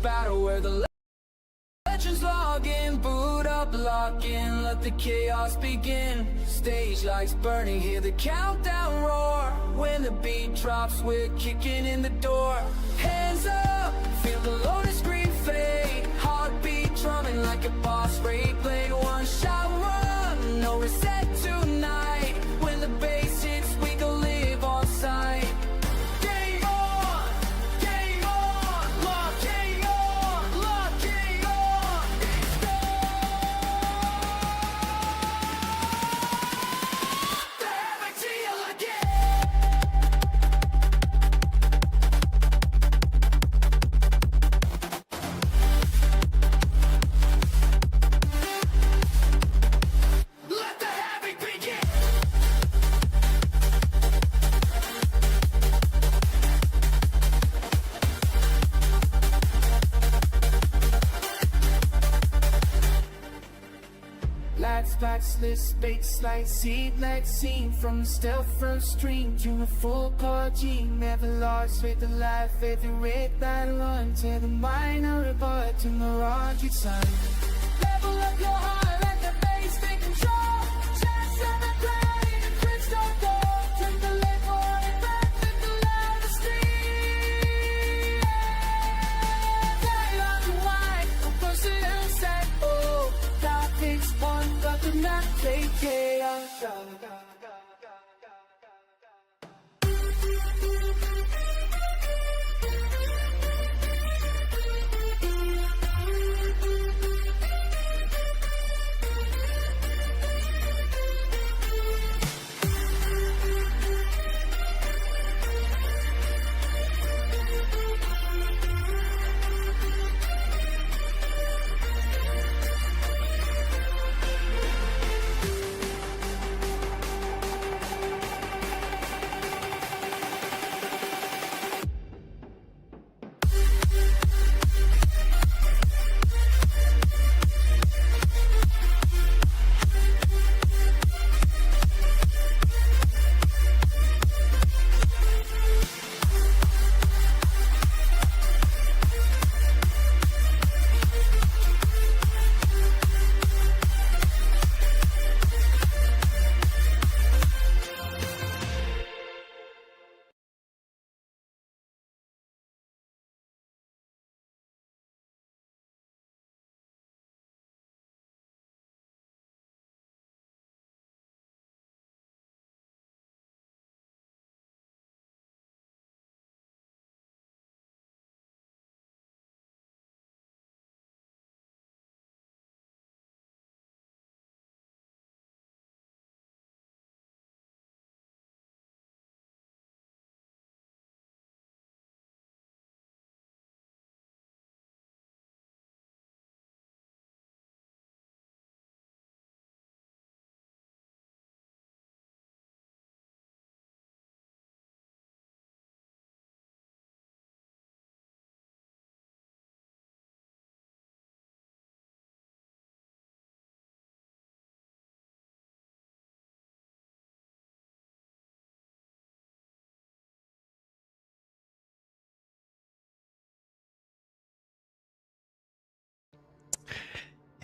battle where the legends log in, boot up, lock in, let the chaos begin. Stage lights burning, hear the countdown roar. When the beat drops, we're kicking in the door. Hands up, feel the loaded screen fade. Heartbeat drumming like a boss raid blade. One shot run, no reset tonight. When the bass hits, we go live on sight. Game on, game on, locking on, locking on. It's the havoc deal again. Let the havoc begin. Lights, backslid, space light, seed like scene. From the stealth front stream to the full party. Never lost with the life at the red light run. To the minor report to the rocket sign. Level up your heart, let the bass take control. Chest on the ground in the crystal gold. Turn the label on it back with the loudest scream. Light on the white, a person who said, oh, that takes one, but the map take chaos.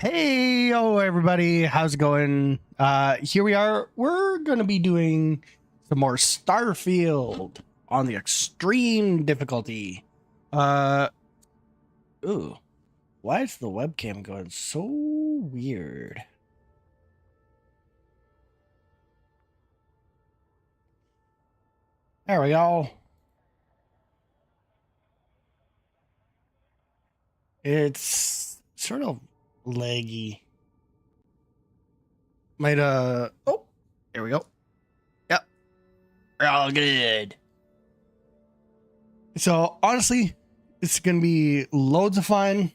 Hey, everybody, how's it going? Here we are. We're gonna be doing some more Starfield on the extreme difficulty. Ooh, why is the webcam going so weird? There we go. It's sort of laggy. Might oh, there we go. Yep, we're all good. So honestly, it's gonna be loads of fun.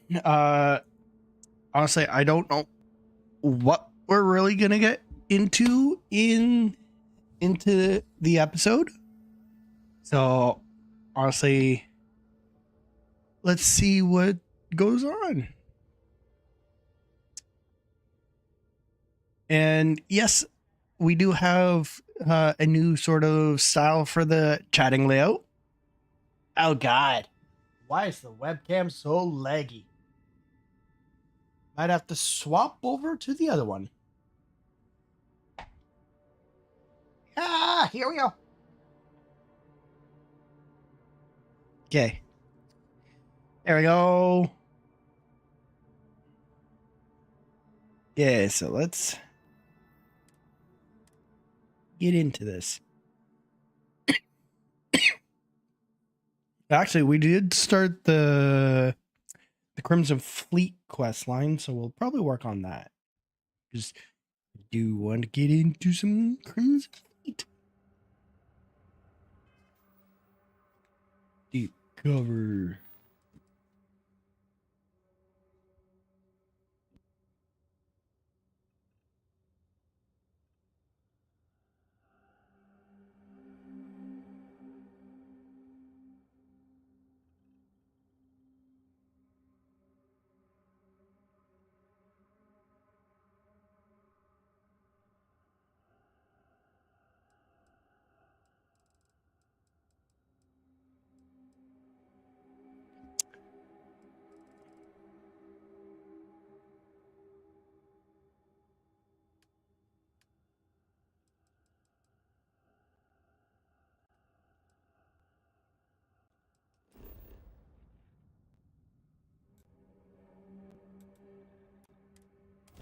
Honestly, I don't know what we're really gonna get into into the episode. So honestly, let's see what goes on. And yes, we do have a new sort of style for the chatting layout. Oh God. Why is the webcam so laggy? Might have to swap over to the other one. Ah, here we go. Okay. There we go. Yeah, so let's get into this. Actually, we did start the Crimson Fleet quest line, so we'll probably work on that. Because I do want to get into some Crimson Fleet. Deep cover.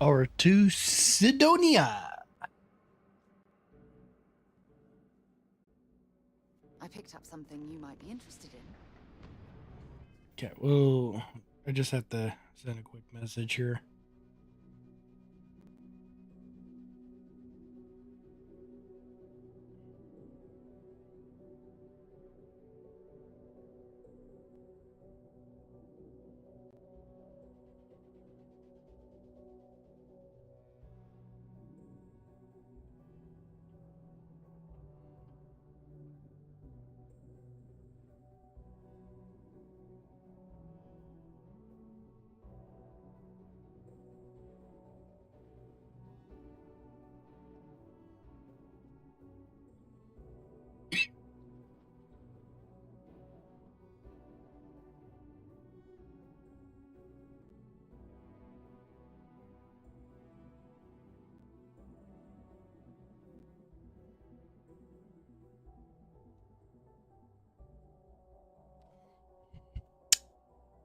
Over to Sidonia. I picked up something you might be interested in. Okay, well, I just have to send a quick message here.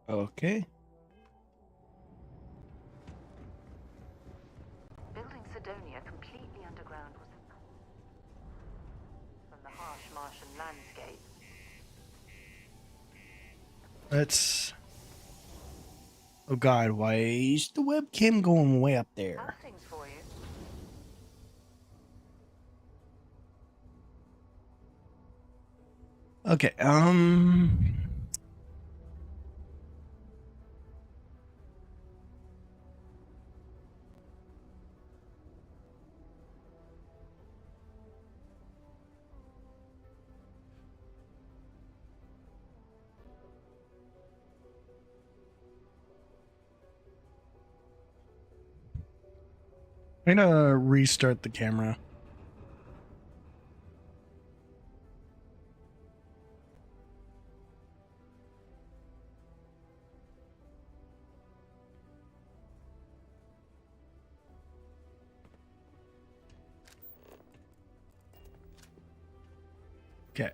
Okay. Building Sidonia completely underground was from the harsh Martian landscape. Let's... Oh god, why is the webcam going way up there? How's things for you? Okay, I'm gonna restart the camera. Okay.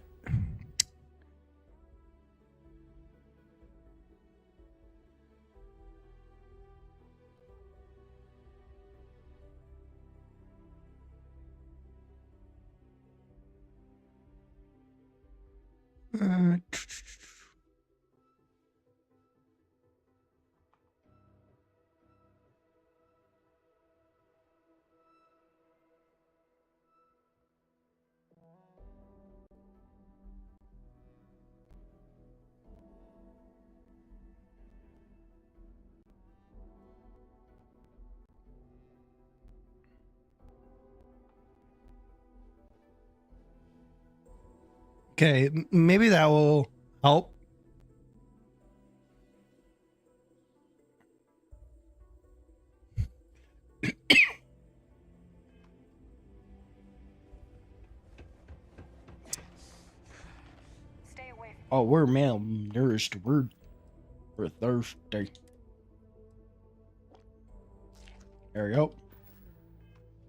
Uh, okay, maybe that will help. Stay away from Oh, we're malnourished. We're We're thirsty. There we go.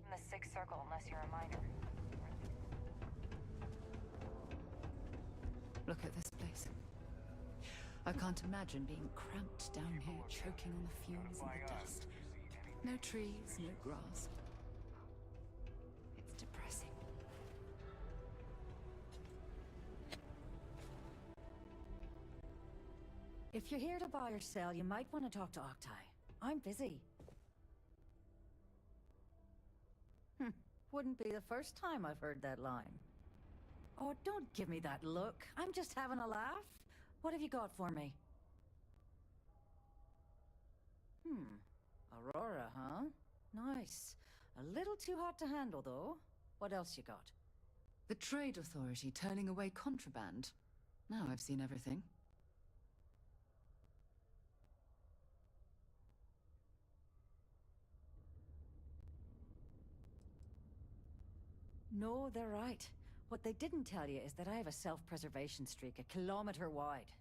In the sixth circle, unless you're a minor. Look at this place. I can't imagine being cramped down here, choking on the fumes and the dust. No trees, no grass. It's depressing. If you're here to buy or sell, you might want to talk to Octai. I'm busy. Wouldn't be the first time I've heard that line. Oh, don't give me that look. I'm just having a laugh. What have you got for me? Aurora, huh? Nice. A little too hot to handle, though. What else you got? The Trade Authority turning away contraband. Now I've seen everything. No, they're right. What they didn't tell you is that I have a self-preservation streak 1 kilometer wide.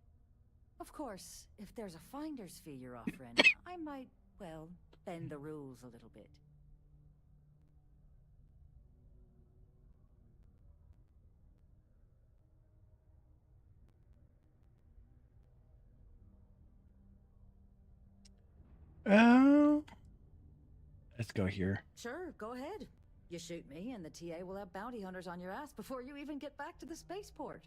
Of course, if there's a finder's fee you're offering, I might, well, bend the rules a little bit. Let's go here. Sure, go ahead. You shoot me, and the TA will have bounty hunters on your ass before you even get back to the spaceport.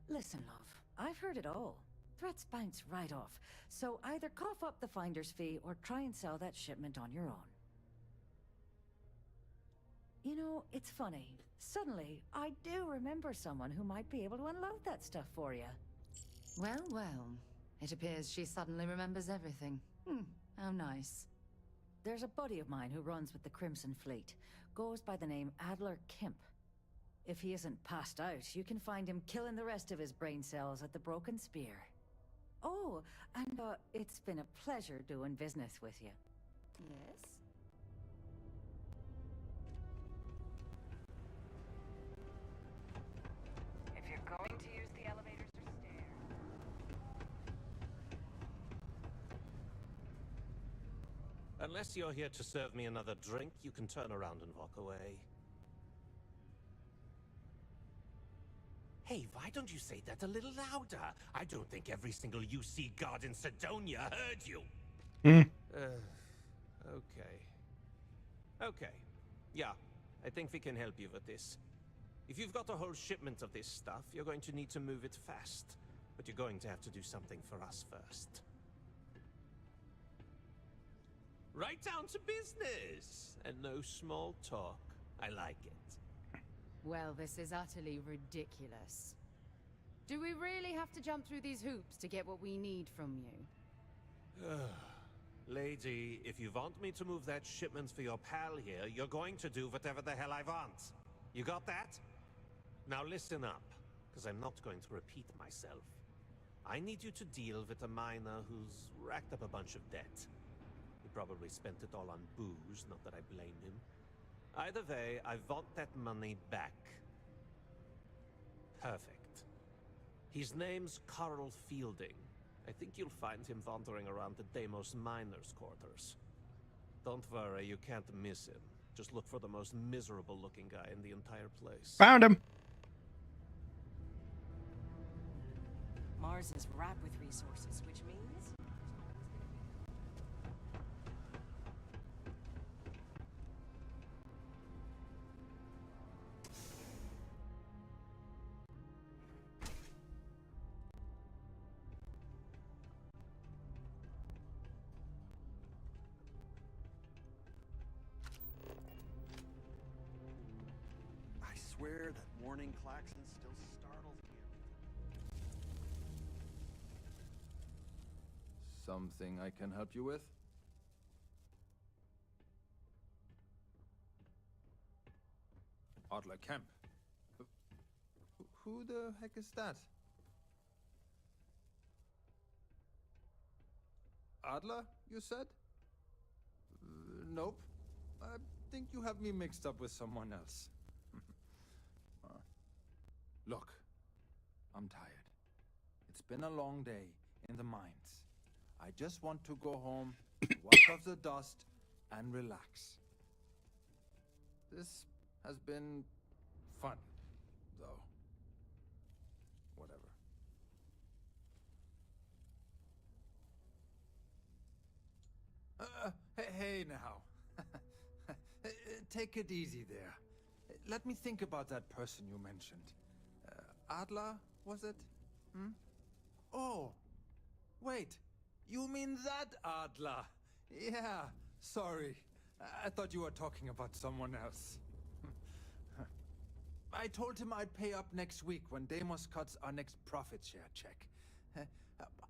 Listen, love, I've heard it all. Threats bounce right off, so either cough up the finder's fee or try and sell that shipment on your own. You know, it's funny. Suddenly, I do remember someone who might be able to unload that stuff for you. Well, well. It appears she suddenly remembers everything. How nice. There's a buddy of mine who runs with the Crimson Fleet. Goes by the name Adler Kemp. If he isn't passed out, you can find him killing the rest of his brain cells at the Broken Spear. Oh, and it's been a pleasure doing business with you. Yes? If you're going to use the elevators or stairs. Unless you're here to serve me another drink, you can turn around and walk away. Hey, why don't you say that a little louder? I don't think every single UC guard in Sidonia heard you. Okay. Yeah, I think we can help you with this. If you've got a whole shipment of this stuff, you're going to need to move it fast. But you're going to have to do something for us first. Right down to business! And no small talk. I like it. Well, this is utterly ridiculous. Do we really have to jump through these hoops to get what we need from you? Lady, if you want me to move that shipment for your pal here, you're going to do whatever the hell I want. You got that? Now listen up, because I'm not going to repeat myself. I need you to deal with a miner who's racked up a bunch of debt. He probably spent it all on booze, not that I blame him. Either way, I want that money back. Perfect. His name's Carl Fielding. I think you'll find him wandering around the Deimos miners' quarters. Don't worry, you can't miss him. Just look for the most miserable-looking guy in the entire place. Found him. Mars is wrapped with resources, which means... I swear that warning klaxon still startles me. Something I can help you with? Adler Kemp. Who the heck is that? Adler, you said? Nope. I think you have me mixed up with someone else. Look, I'm tired. It's been a long day in the mines. I just want to go home, wipe off the dust, and relax. This has been fun, though. Whatever. Hey now. Take it easy there. Let me think about that person you mentioned. Adler, was it? Hmm? Oh, wait. You mean that Adler? Yeah, sorry. I thought you were talking about someone else. I told him I'd pay up next week when Deimos cuts our next profit share check.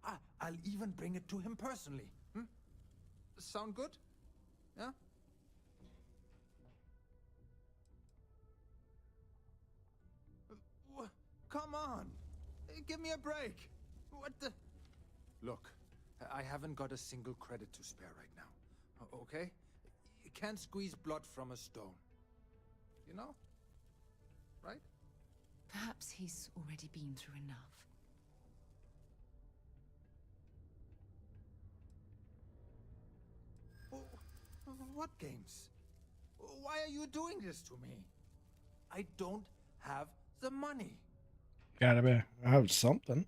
I'll even bring it to him personally. Hmm? Sound good? Yeah? Come on! Give me a break! What the... Look, I haven't got a single credit to spare right now. Okay? You can't squeeze blood from a stone. You know? Right? Perhaps he's already been through enough. What games? Why are you doing this to me? I don't have the money. Gotta be. I have something.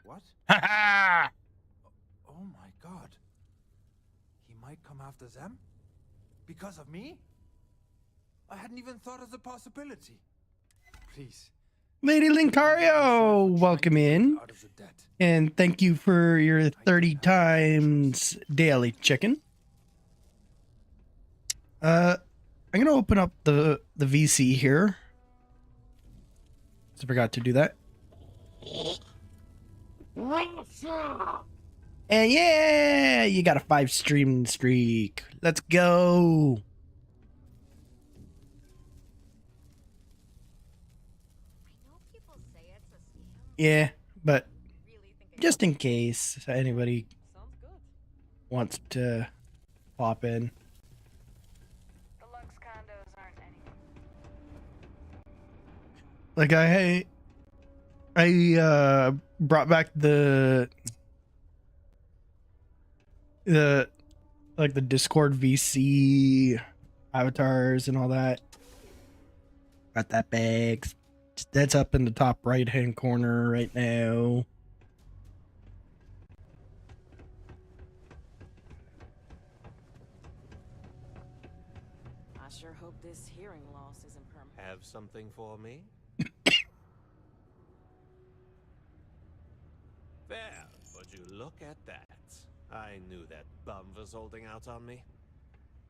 What? Ha ha! Oh my god. He might come after them? Because of me? I hadn't even thought of the possibility. Please. Lady Linkario, welcome in. Out of the debt. And thank you for your 30 times daily chicken. I'm gonna open up the VC here. I forgot to do that. And yeah, you got a 5 stream streak. Let's go. Yeah, but just in case anybody wants to pop in. The Lux condos aren't anything. Like I brought back the like the Discord VC avatars and all that. Got that bag. That's up in the top right hand corner right now. I sure hope this hearing loss isn't permanent. Have something for me? There, would you look at that? I knew that bum was holding out on me.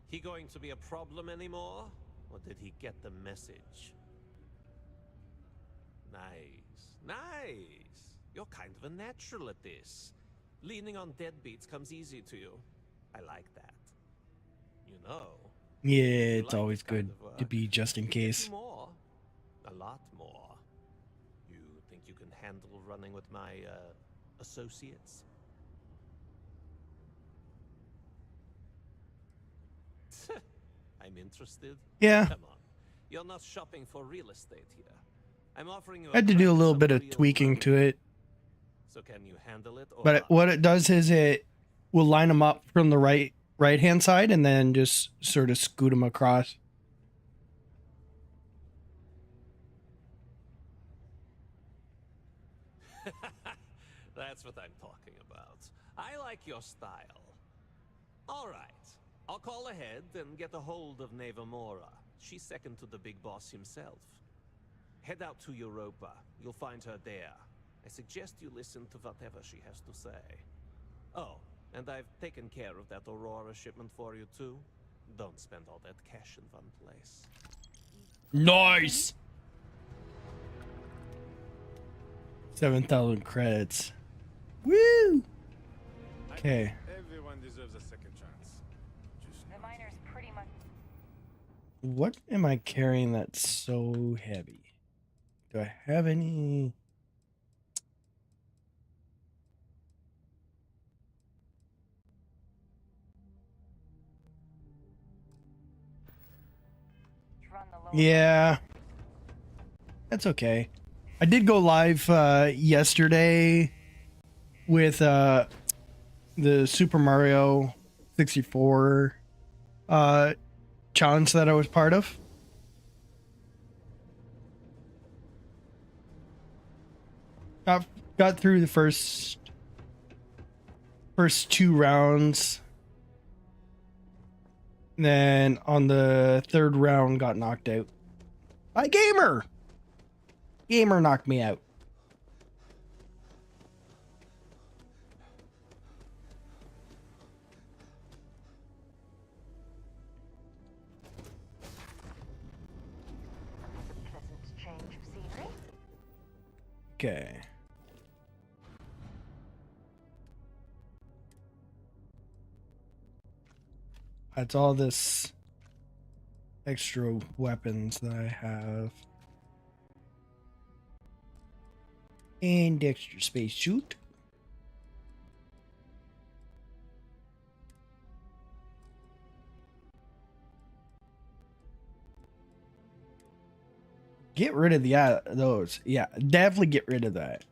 He going to be a problem anymore? Or did he get the message? Nice, nice. You're kind of a natural at this. Leaning on deadbeats comes easy to you. I like that. You know. Yeah, you it's like always this kind good of work. to be just in Get case. more. A lot more. You think you can handle running with my, associates? I'm interested. Yeah. Come on. You're not shopping for real estate here. I'm offering you I had to do a price little of bit of real tweaking money. to it. So can you handle it or But not? what it does is it will line them up from the right hand side and then just sort of scoot them across. That's what I'm talking about. I like your style. All right. I'll call ahead and get a hold of Nevamora. She's second to the big boss himself. Head out to Europa. You'll find her there. I suggest you listen to whatever she has to say. Oh, and I've taken care of that Aurora shipment for you too. Don't spend all that cash in one place. Nice. 7,000 credits. Woo. Okay. Everyone deserves a second chance. The miner's pretty much. What am I carrying that's so heavy? Do I have any? Run Yeah. That's okay. I did go live yesterday with the Super Mario 64 challenge that I was part of. Got through the first 2 rounds. Then on the 3rd round got knocked out. By Gamer! Gamer knocked me out. Pleasant change of scenery. Okay. That's all this extra weapons that I have. And extra spacesuit. Get rid of those. Yeah, definitely get rid of that.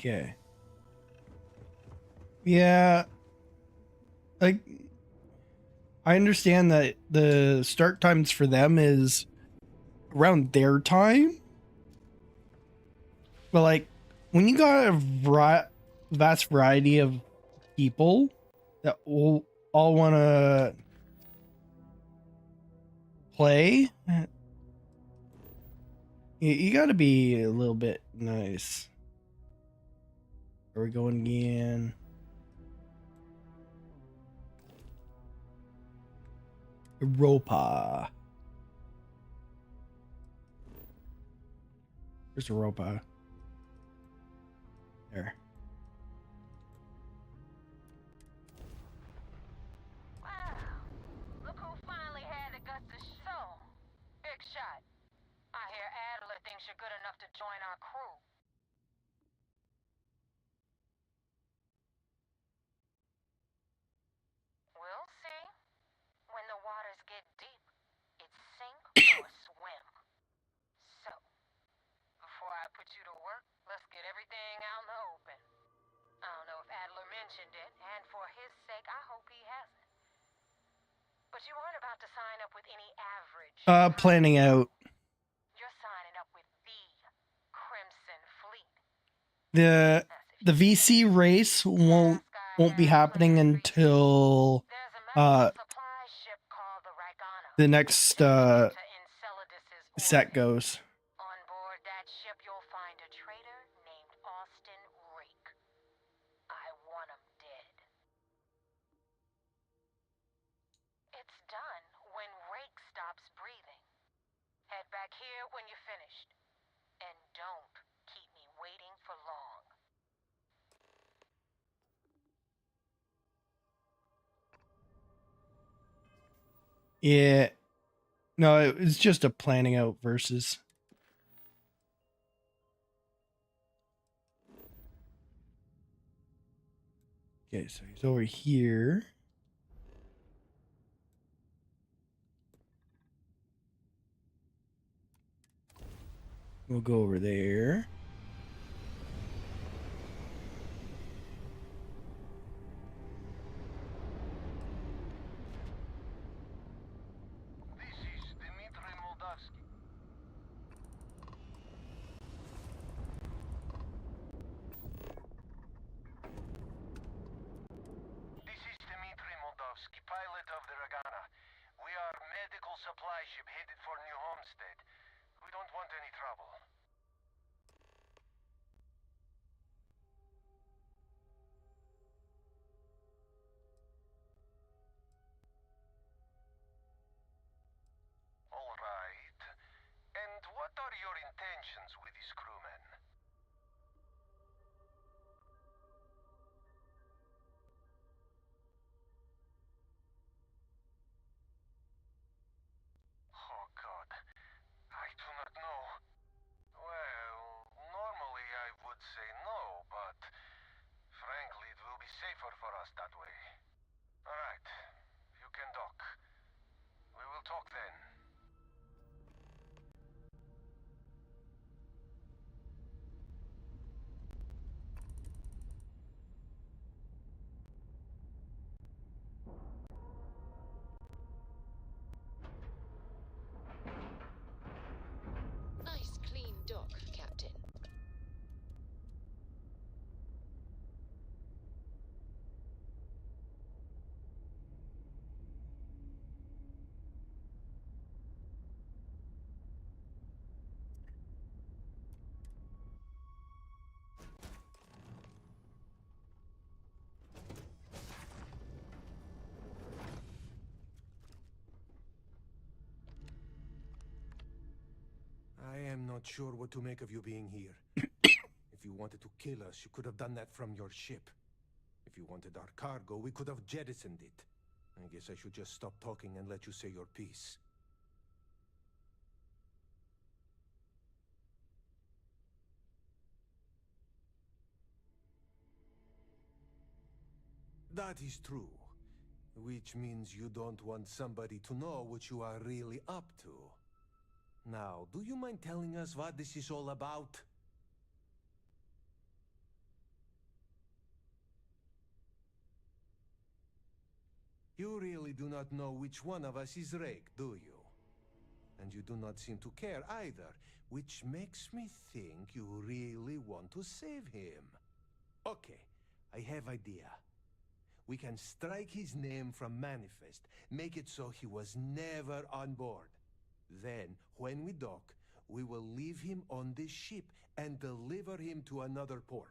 Okay. Yeah. Like, I understand that the start times for them is around their time. But like, when you got a vast variety of people that all want to play, you got to be a little bit nice. Are we going again? Europa. Where's Europa? There. Wow. Look who finally had the guts to show. Big shot. I hear Adler thinks you're good enough to join our crew. We'll see. When the waters get deep, it's sink or swim. So, before I put you to work, let's get everything out in the open. I don't know if Adler mentioned it, and for his sake, I hope he hasn't. But you weren't about to sign up with any average. Planning out. You're signing up with the Crimson Fleet. The VC race won't be happening until the next set goes. On board that ship, you'll find a traitor named Austin Rake. I want him dead. It's done when Rake stops breathing. Head back here when you're finished. And don't keep me waiting for long. Yeah. No, it's just a planning out versus. Okay, so he's over here. We'll go over there. Pilot of the Regana. We are medical supply ship headed for New Homestead. We don't want any trouble. not sure what to make of you being here. If you wanted to kill us, you could have done that from your ship. If you wanted our cargo, we could have jettisoned it. I guess I should just stop talking and let you say your piece. That is true. Which means you don't want somebody to know what you are really up to. Now, do you mind telling us what this is all about? You really do not know which one of us is Rake, do you? And you do not seem to care either, which makes me think you really want to save him. Okay, I have idea. We can strike his name from Manifest, make it so he was never on board. Then, when we dock, we will leave him on this ship and deliver him to another port.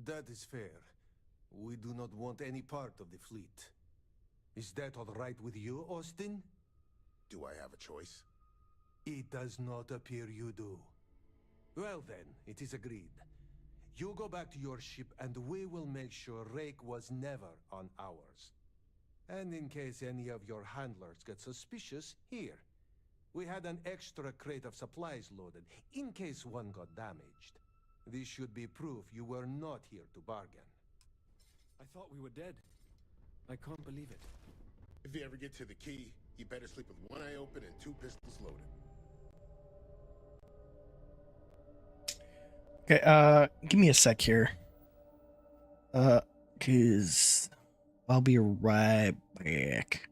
That is fair. We do not want any part of the fleet. Is that all right with you, Austin? Do I have a choice? It does not appear you do. Well then, it is agreed. You go back to your ship and we will make sure Rake was never on ours. And in case any of your handlers get suspicious, here. We had an extra crate of supplies loaded, in case one got damaged. This should be proof you were not here to bargain. I thought we were dead. I can't believe it. If you ever get to the key, you better sleep with one eye open and 2 pistols loaded. Okay, give me a sec here. Cause I'll be right back.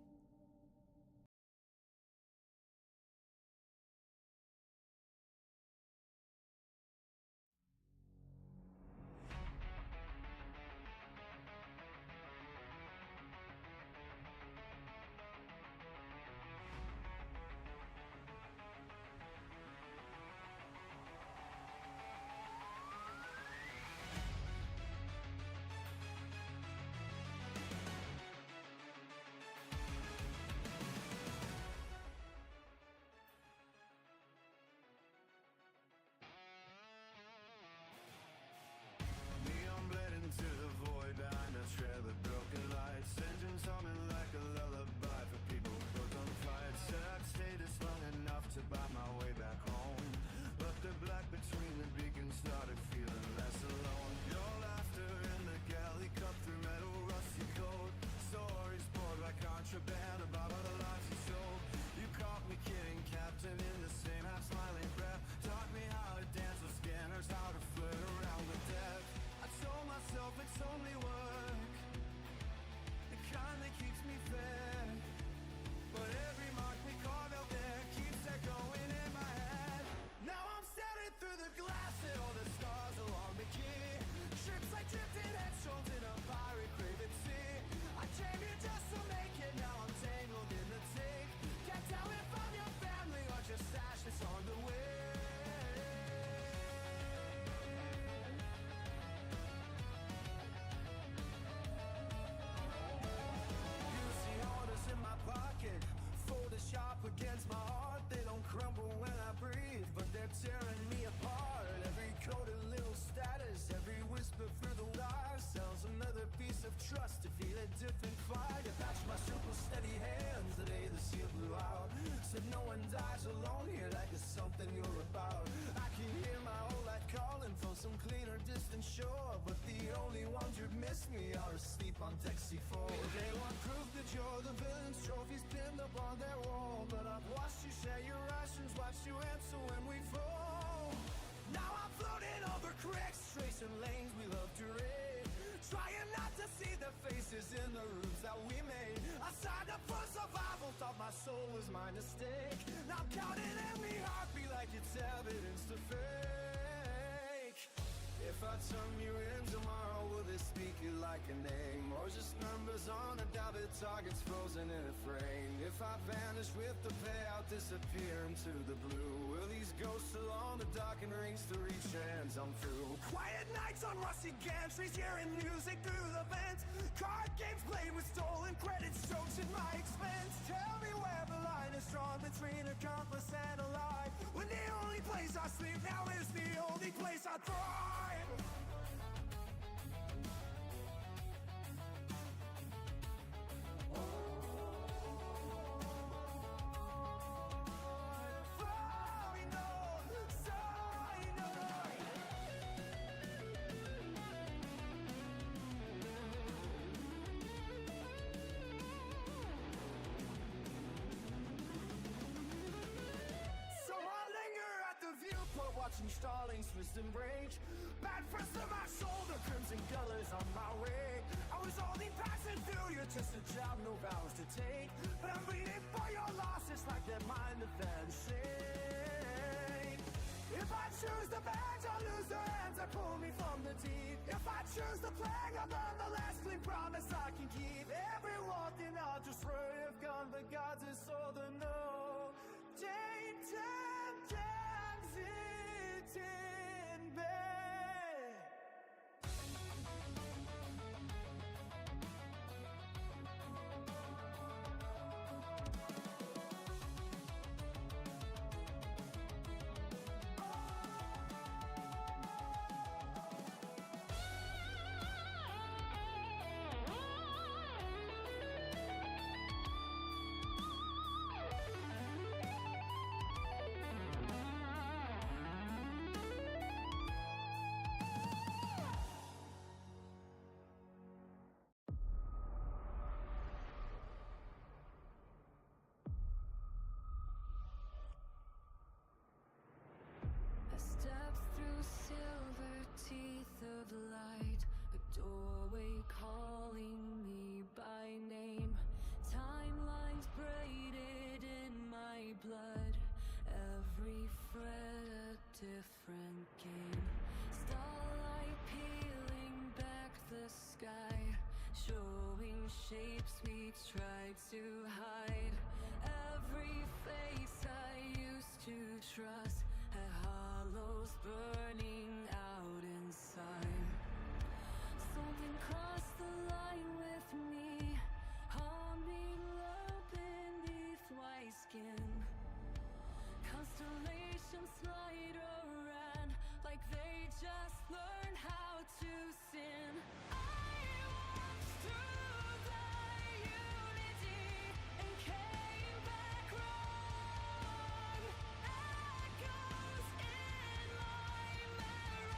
If I turn you in tomorrow, will they speak you like a name? or just numbers on a debit, targets frozen in a frame. If I vanish with the payout, disappear into the blue, will these ghosts along the darkened rings to reach hands on through? Quiet nights on rusty gantries, hearing music through the vents, card games played with stolen credit strokes at my expense. Tell me where the line is drawn between accomplice and a lie, when the only place I sleep now is the only place I thrive. Watching Starling's wisdom rage, bad press to my shoulder, crimson colors on my way. I was only passing through, you're just a job, no vows to take, but I'm bleeding for your losses like they're mine to vanish. If I choose the badge, I'll lose the hands that pull me from the deep. If I choose the plague, I'll learn the last clean promise I can keep. Every walking I'll just worry if gone, but God's is all the no. Take time, in bed. Step through silver teeth of light, a doorway calling me by name. Timelines braided in my blood, every thread a different game. Starlight peeling back the sky, showing shapes we tried to hide. Every face I used to trust had hollows burning out inside. Something crossed the line with me, humming low beneath white skin. Constellations slide around like they just learned how to sin. I walked through the unity and came back wrong. Echoes in my memory.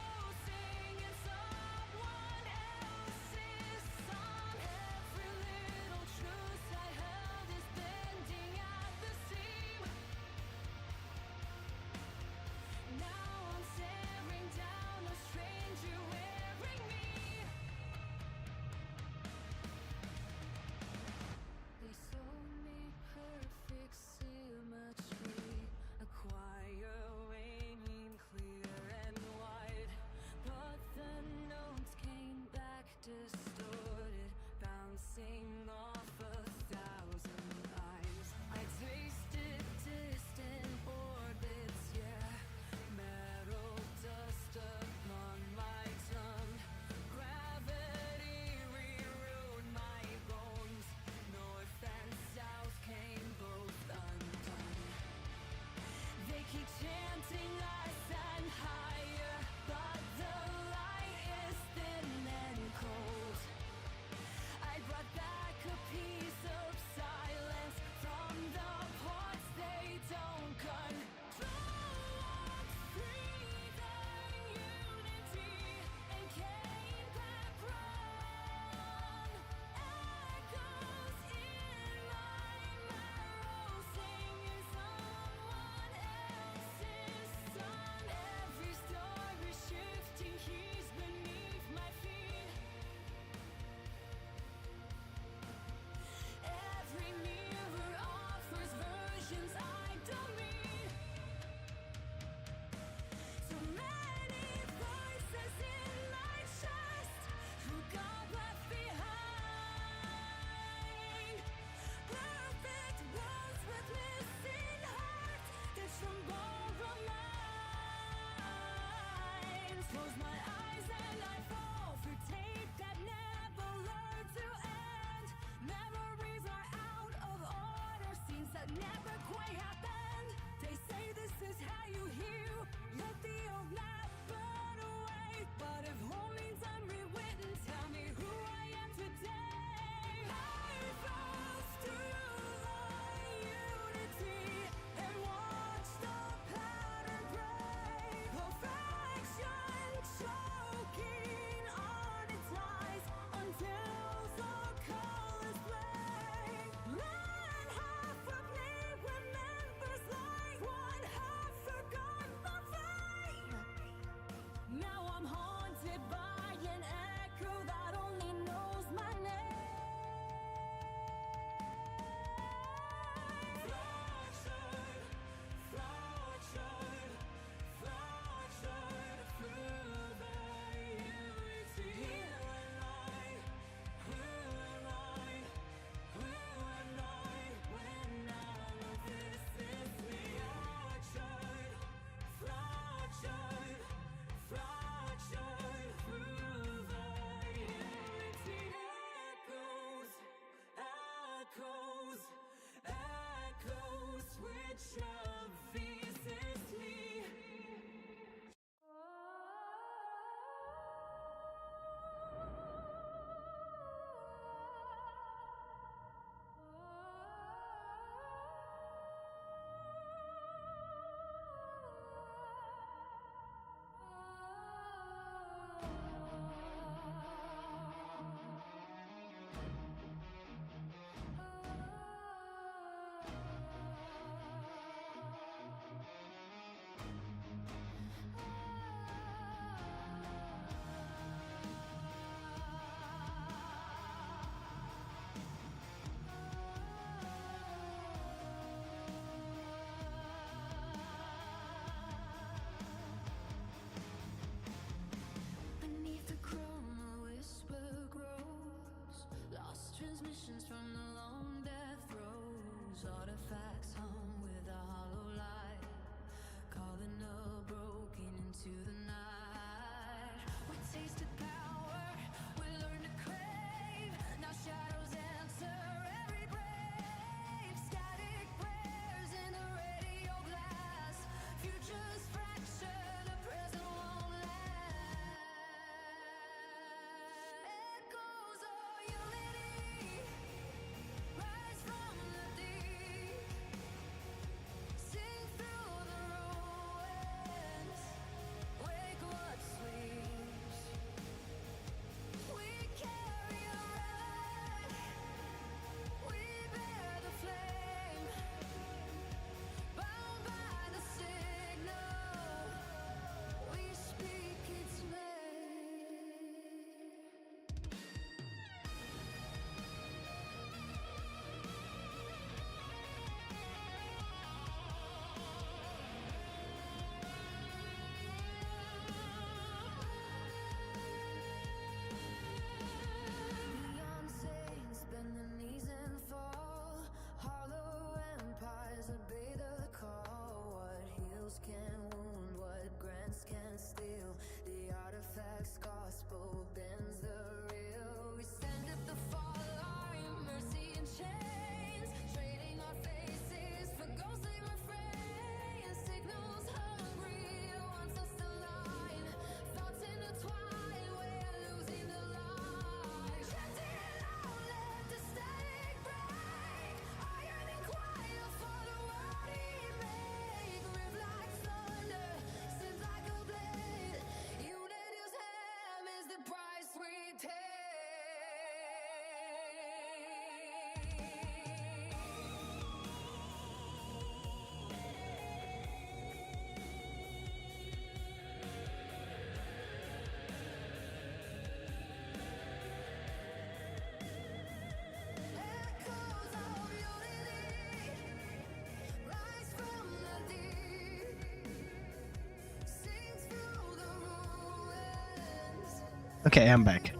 Okay, I'm back.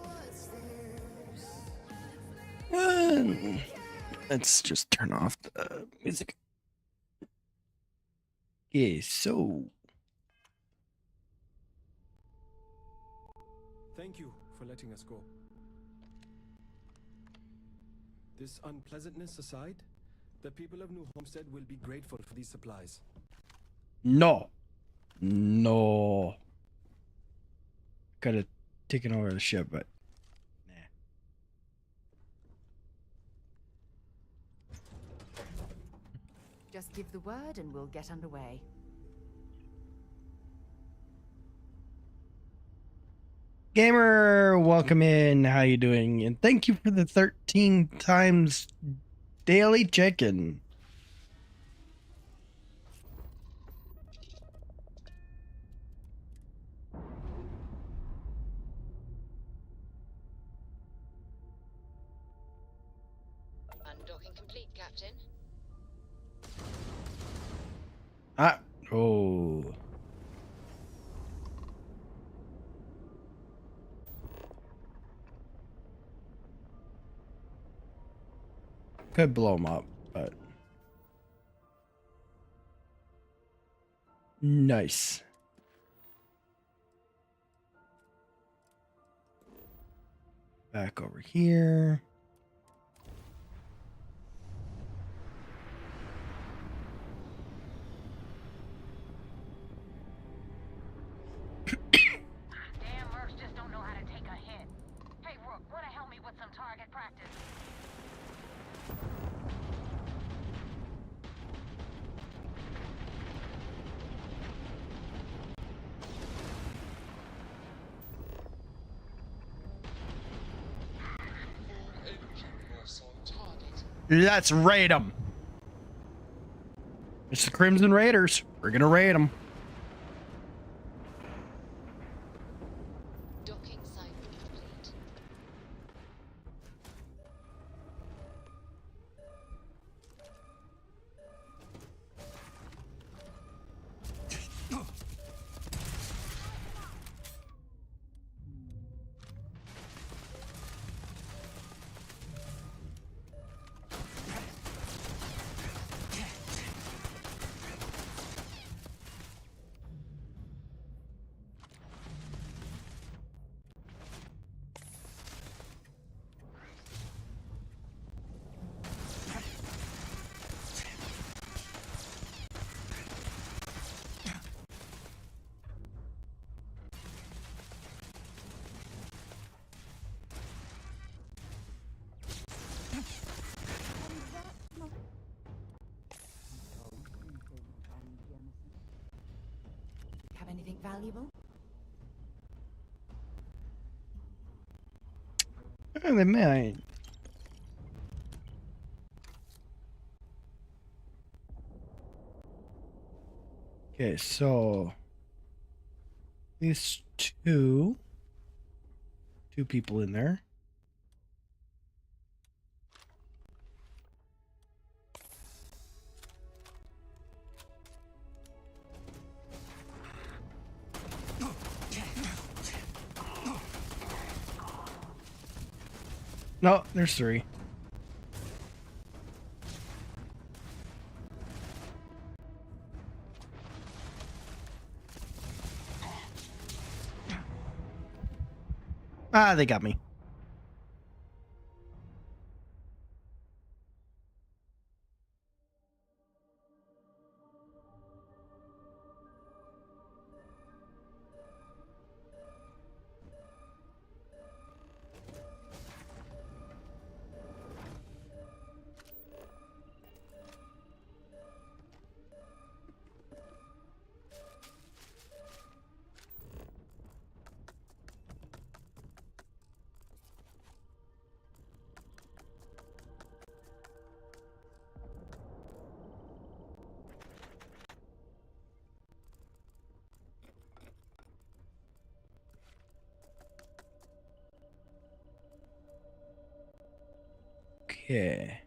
Let's just turn off the music. Okay, so Thank you for letting us go. This unpleasantness aside, the people of New Homestead will be grateful for these supplies. no. Could have taken over the ship, but nah. Just give the word and we'll get underway. Gamer, welcome in. How you doing? And thank you for the 13 times daily check-in. Undocking complete, Captain. Oh. Could blow him up, but nice. Back over here. Damn mercs just don't know how to take a hit. Hey, Rook, wanna help me with some target practice? Let's raid them. It's the Crimson Raiders. We're gonna raid them. Docking site complete. Have anything valuable? They might. Okay, so these two people in there. No, there's three. Ah, they got me. Okay.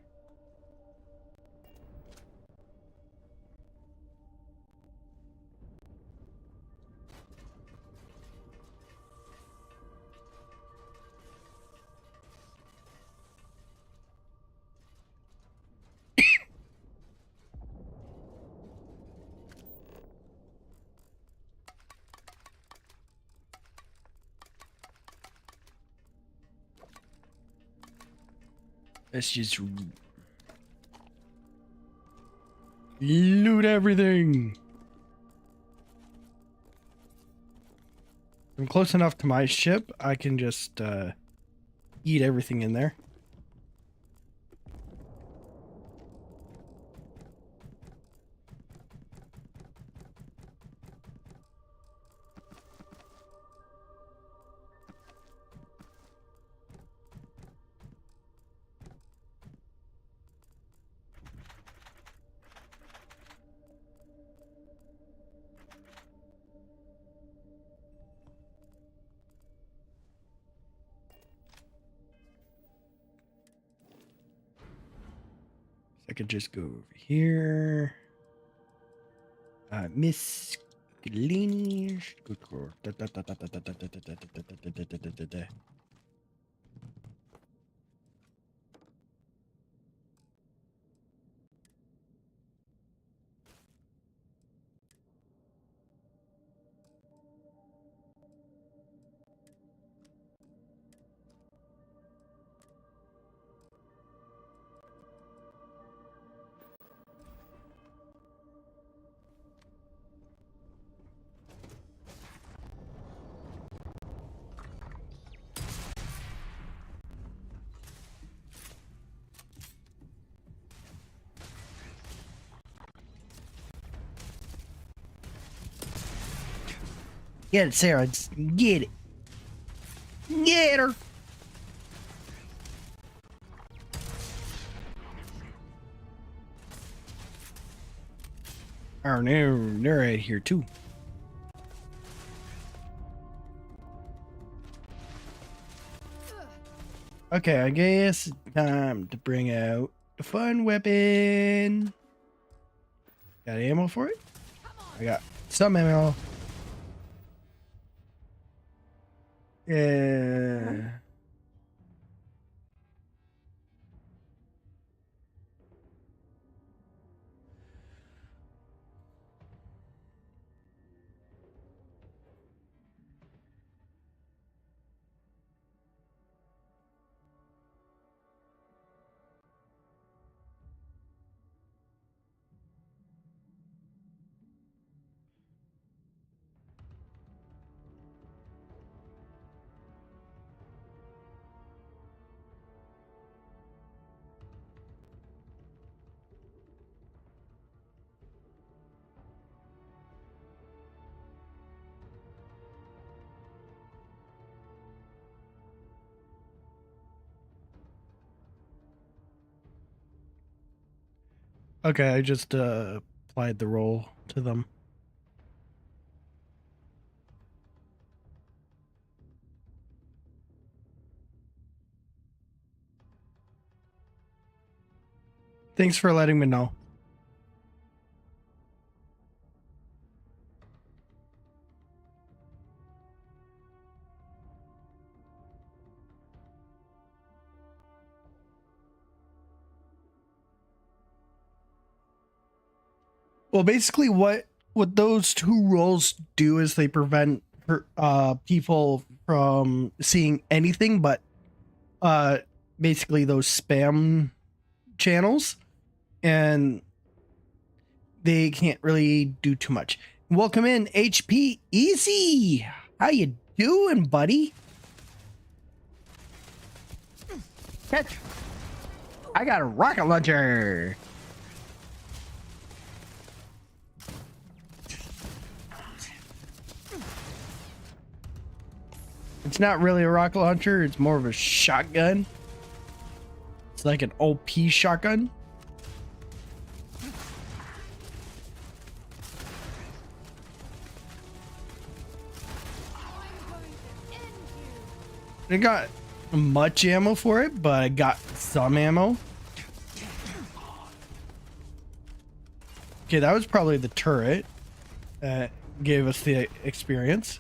Let's just loot everything. I'm close enough to my ship. I can just eat everything in there. I could just go over here. Miss Galini. Get it, Sarah. Just get it. Get her. Oh no, they're right here too. Okay, I guess it's time to bring out the fun weapon. Got ammo for it? I got some ammo. Yeah. Okay, I just applied the roll to them. Thanks for letting me know. Well, basically what those two rolls do is they prevent people from seeing anything but basically those spam channels, and they can't really do too much. Welcome in, HP Easy. How you doing, buddy? Catch. I got a rocket launcher. It's not really a rocket launcher, it's more of a shotgun. It's like an OP shotgun. I got much ammo for it, but I got some ammo. Okay, that was probably the turret that gave us the experience.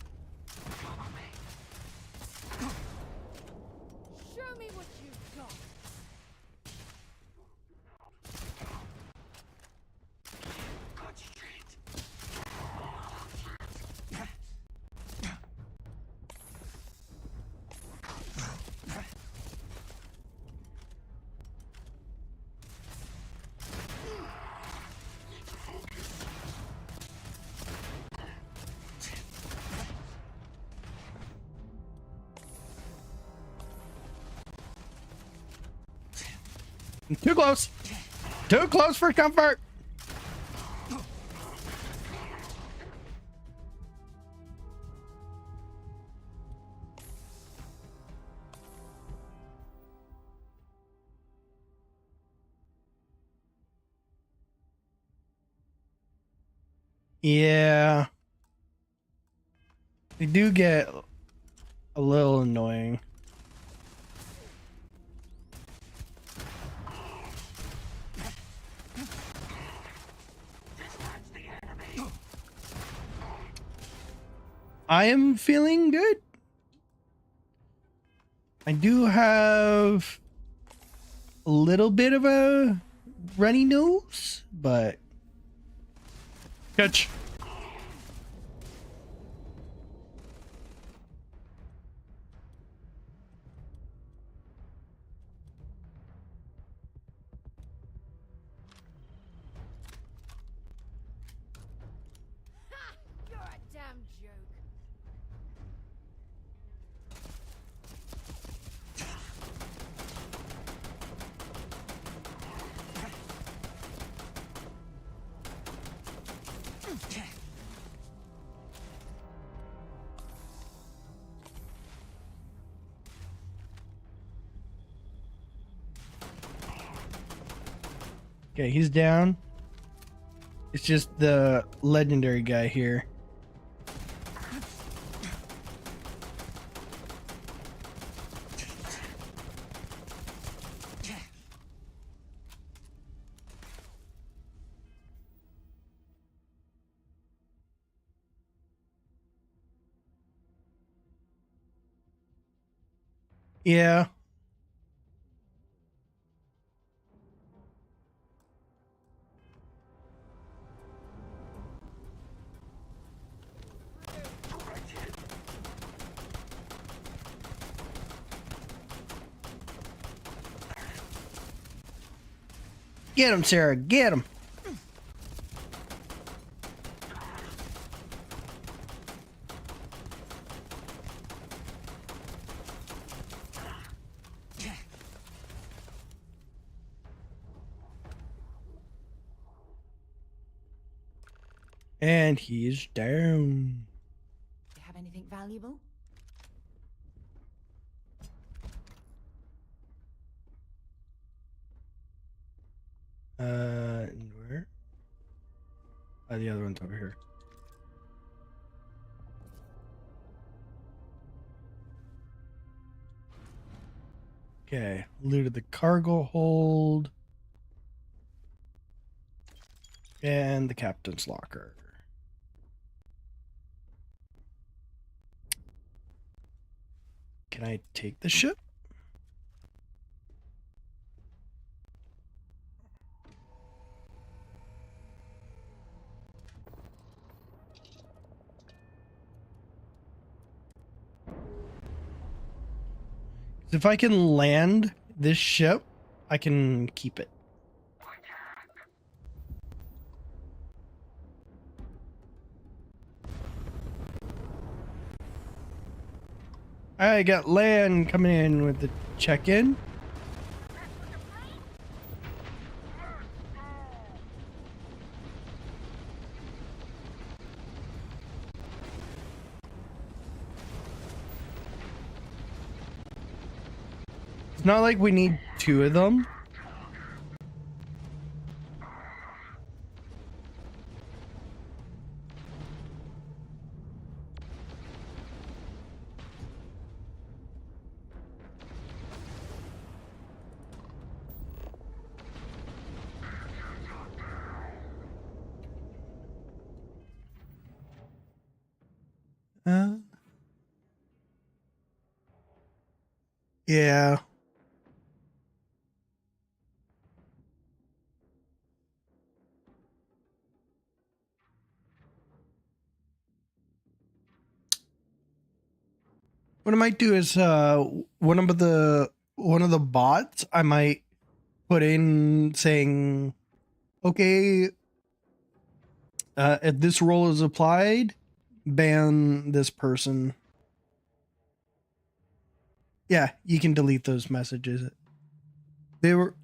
Too close. Too close for comfort. Yeah. They do get a little annoying. I am feeling good. I do have a little bit of a runny nose, but catch. You're a damn joke. Okay, he's down. It's just the legendary guy here. Yeah. Get him, Sarah. Get him. And he's down. You have anything valuable? Where? Oh, the other one's over here. Okay, looted the cargo hold. And the captain's locker. Can I take the ship? If I can land this ship, I can keep it. I got land coming in with the check-in. It's not like we need two of them. Yeah. What I might do is one of the bots I might put in saying, okay, if this role is applied, ban this person. Yeah, you can delete those messages. They were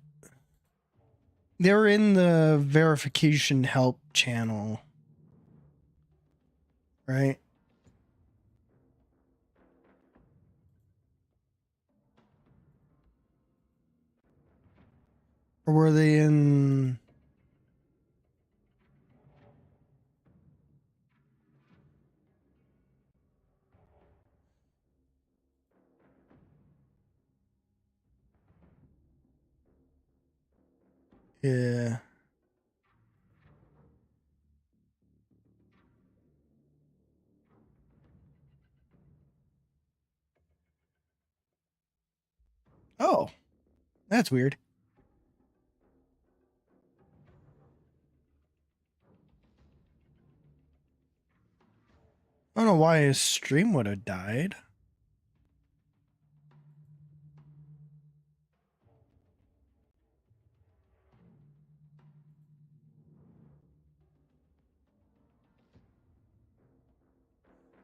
They're in the verification help channel, right? Or were they in? Yeah. Oh, that's weird. I don't know why his stream would have died.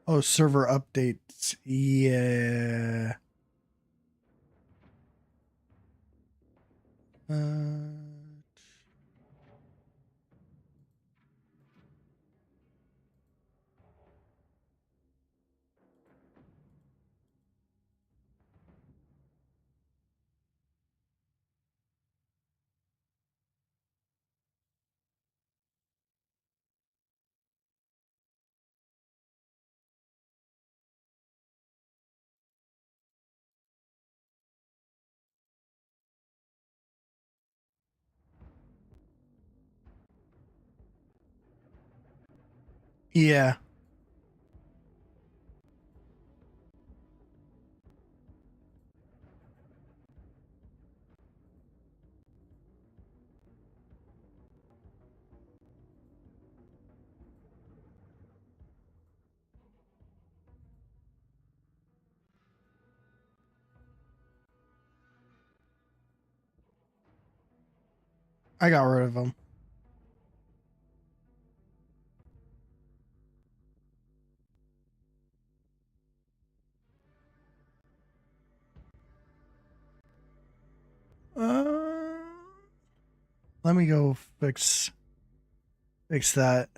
Oh, server updates. Yeah. Yeah. I got rid of them. Let me go fix that.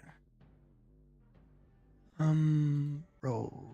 Roles.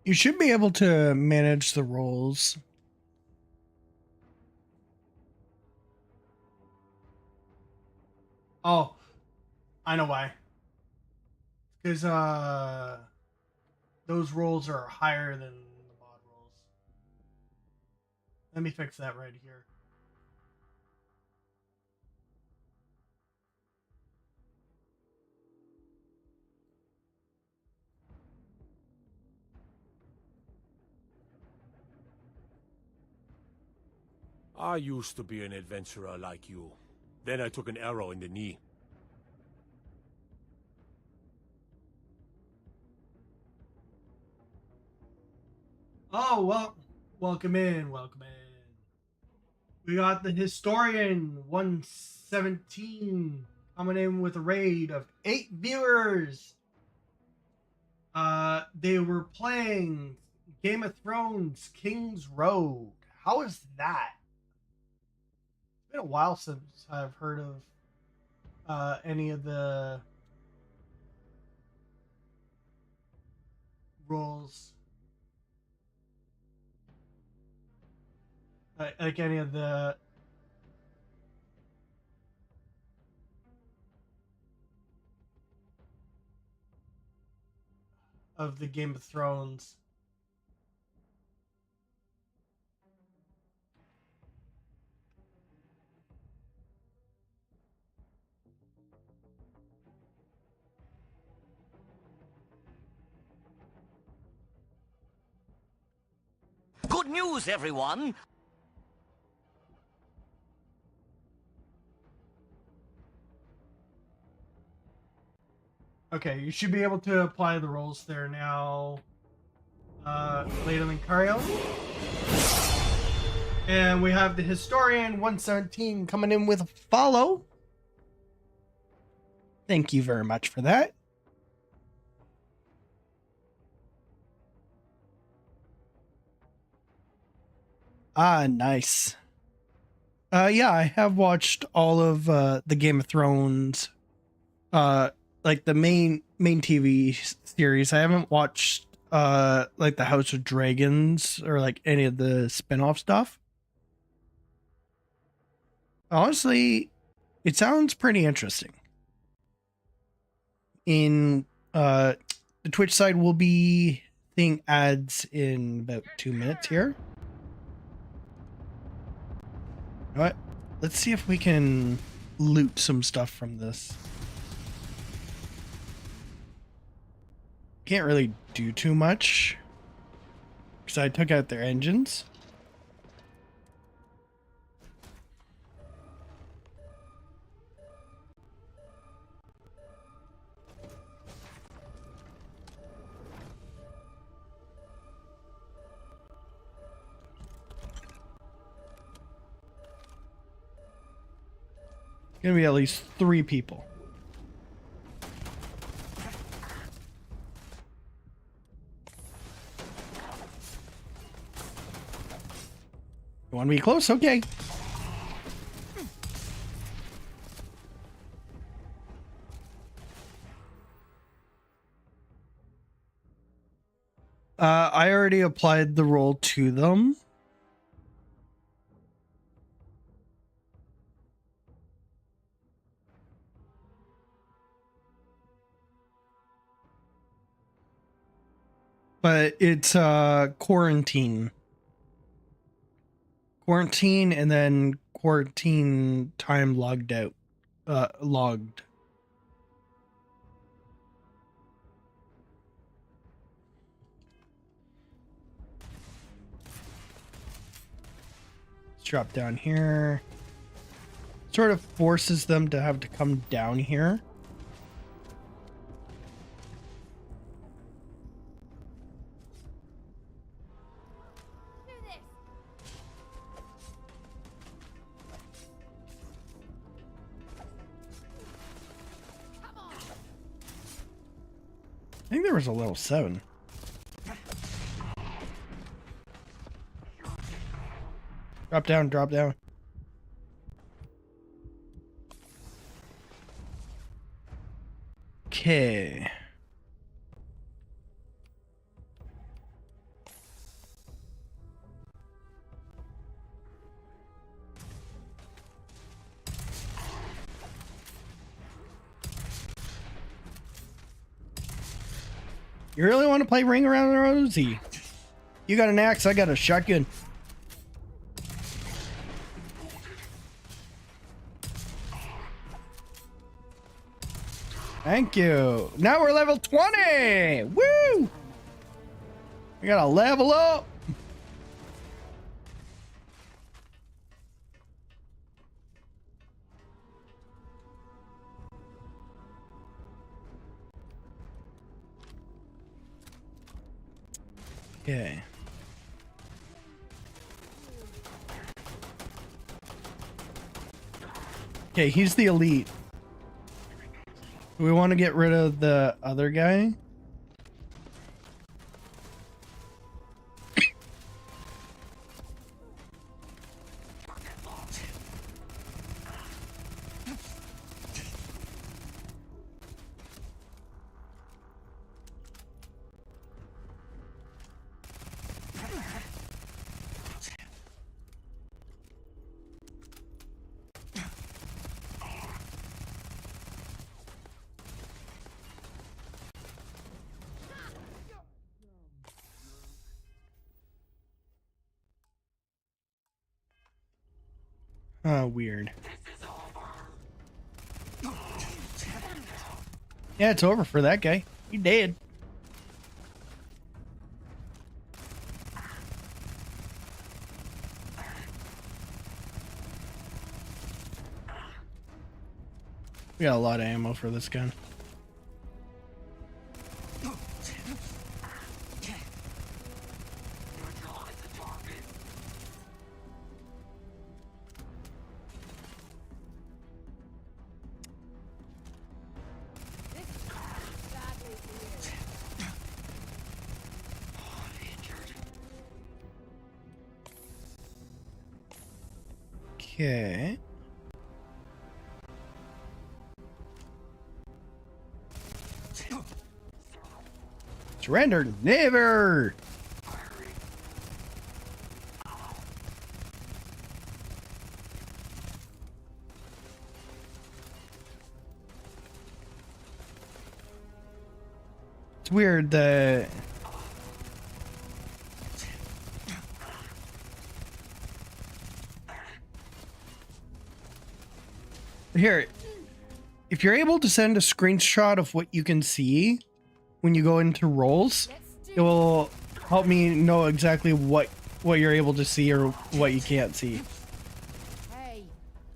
You should be able to manage the roles. Oh, I know why. Because those roles are higher than the mod roles. Let me fix that right here. I used to be an adventurer like you. Then I took an arrow in the knee. Oh, well, welcome in, welcome in. We got the historian 117 coming in with a raid of 8 viewers. They were playing Game of Thrones King's Road. How is that? It's been a while since I've heard of any of the roles. Like any of the of the Game of Thrones. Good news, everyone! Okay, you should be able to apply the rolls there now. Later than Cario. And we have the Historian 117 coming in with a follow. Thank you very much for that. Ah, nice. Yeah, I have watched all of the Game of Thrones, like the main TV series. I haven't watched like the House of Dragons or like any of the spin-off stuff. Honestly, it sounds pretty interesting. In the Twitch side, we'll be seeing ads in about 2 minutes here. You know what? Let's see if we can loot some stuff from this. Can't really do too much because I took out their engines. Gonna be at least 3 people. You want to be close? Okay. I already applied the roll to them. But it's quarantine. Quarantine and then quarantine time logged out. Logged. Let's drop down here. Sort of forces them to have to come down here. I think there was a level 7. Drop down, drop down. Okay. You really want to play Ring Around the Rosie? You got an axe, I got a shotgun. Thank you. Now we're level 20. Woo! We gotta level up. Okay. Okay, he's the elite. Do we want to get rid of the other guy? Oh, weird. Yeah, it's over for that guy. He dead. We got a lot of ammo for this gun. Okay. Surrender never. It's weird that here, if you're able to send a screenshot of what you can see when you go into roles, it will help me know exactly what you're able to see or what you can't see. Hey,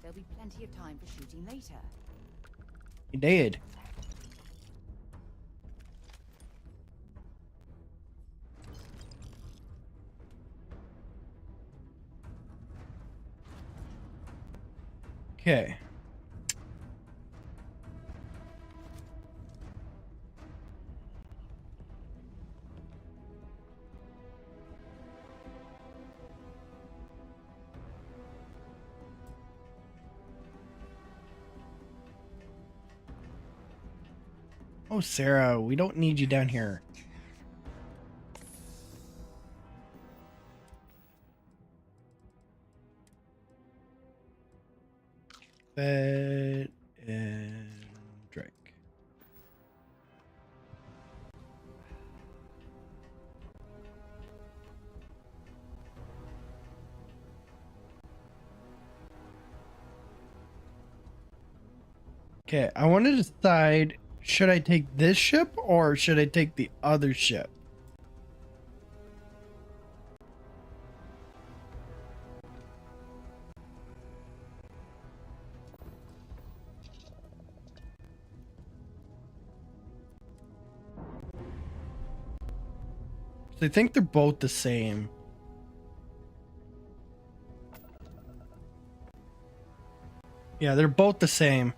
there'll be plenty of time for shooting later. You did. Okay. Oh, Sarah, we don't need you down here. Fed and drink. Okay, I want to decide, should I take this ship or should I take the other ship? I think they're both the same. Yeah, they're both the same.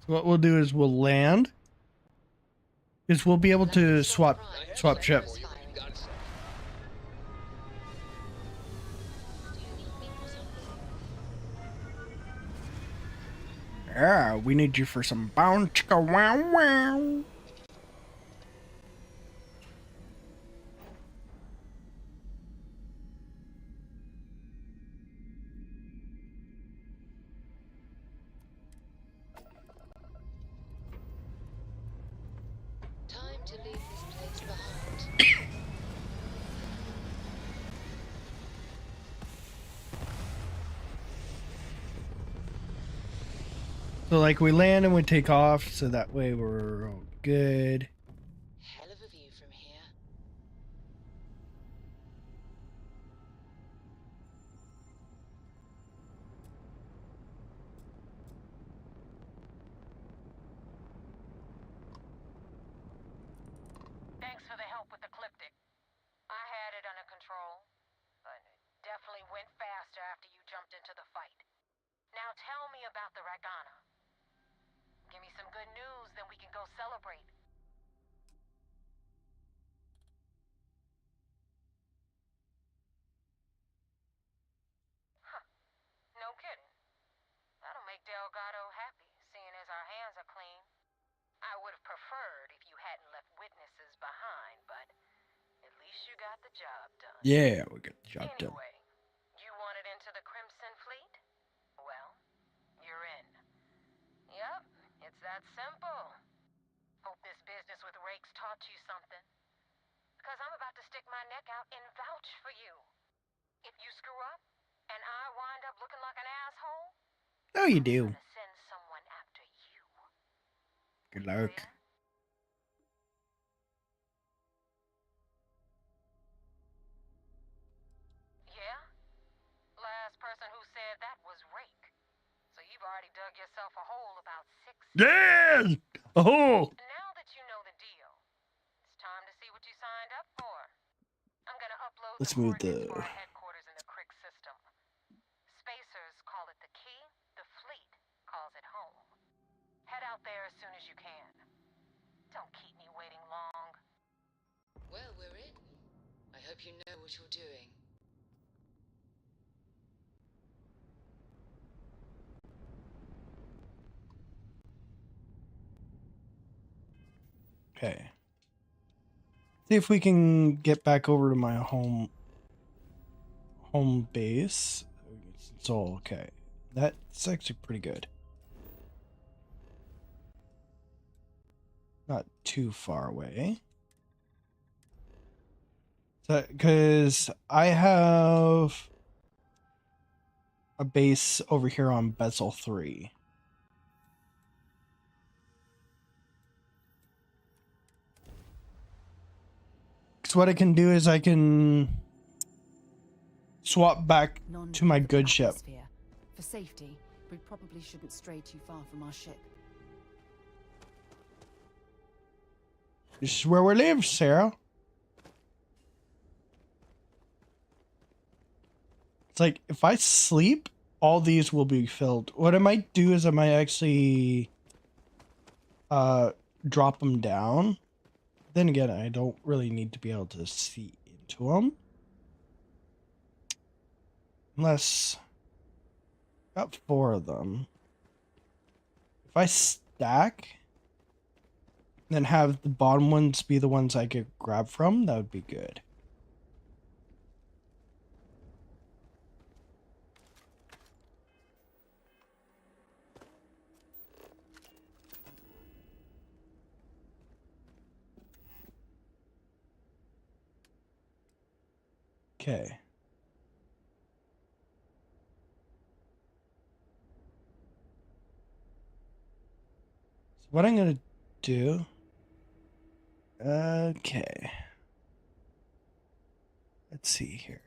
So what we'll do is we'll land. Is we'll be able to swap ship. Yeah, we need you for some bound chicka wow wow. Time to leave this place behind. So like we land and we take off, so that way we're all good. Hell of a view from here. Thanks for the help with the Ecliptic. I had it under control, but it definitely went faster after you jumped into the fight. Now tell me about the Ragana. Give me some good news, then we can go celebrate. Huh. No kidding. That'll make Delgado happy, seeing as our hands are clean. I would have preferred if you hadn't left witnesses behind, but at least you got the job done. Yeah, we got the job done. Anyway, you wanted into the Crimson Fleet? Well, you're in. Yup, it's that simple. Hope this business with rakes taught you something. Because I'm about to stick my neck out and vouch for you. If you screw up, and I wind up looking like an asshole, Oh, you do. I'm gonna send someone after you. Good luck. Yeah? Last person who said that was Rake. So you've already dug yourself a hole about 6 Yeah! Oh! Now that you know the deal, it's time to see what you signed up for. I'm gonna upload Let's the move coordinates the... for our headquarters in the Crick system. Spacers call it the key, the fleet calls it home. Head out there as soon as you can. Don't keep me waiting long. Well, we're in. I hope you know what you're doing. Okay. See if we can get back over to my home base. So, okay. That's actually pretty good. Not too far away. So, because I have a base over here on Bezel 3. So what I can do is I can swap back to my good ship. For safety, we probably shouldn't stray too far from our ship. This is where we live, Sarah. It's like, if I sleep, all these will be filled. What I might do is I might actually drop them down. Then again, I don't really need to be able to see into them. Unless... got 4 of them. If I stack... then have the bottom ones be the ones I could grab from, that would be good. Okay. So what I'm gonna do... okay. Let's see here.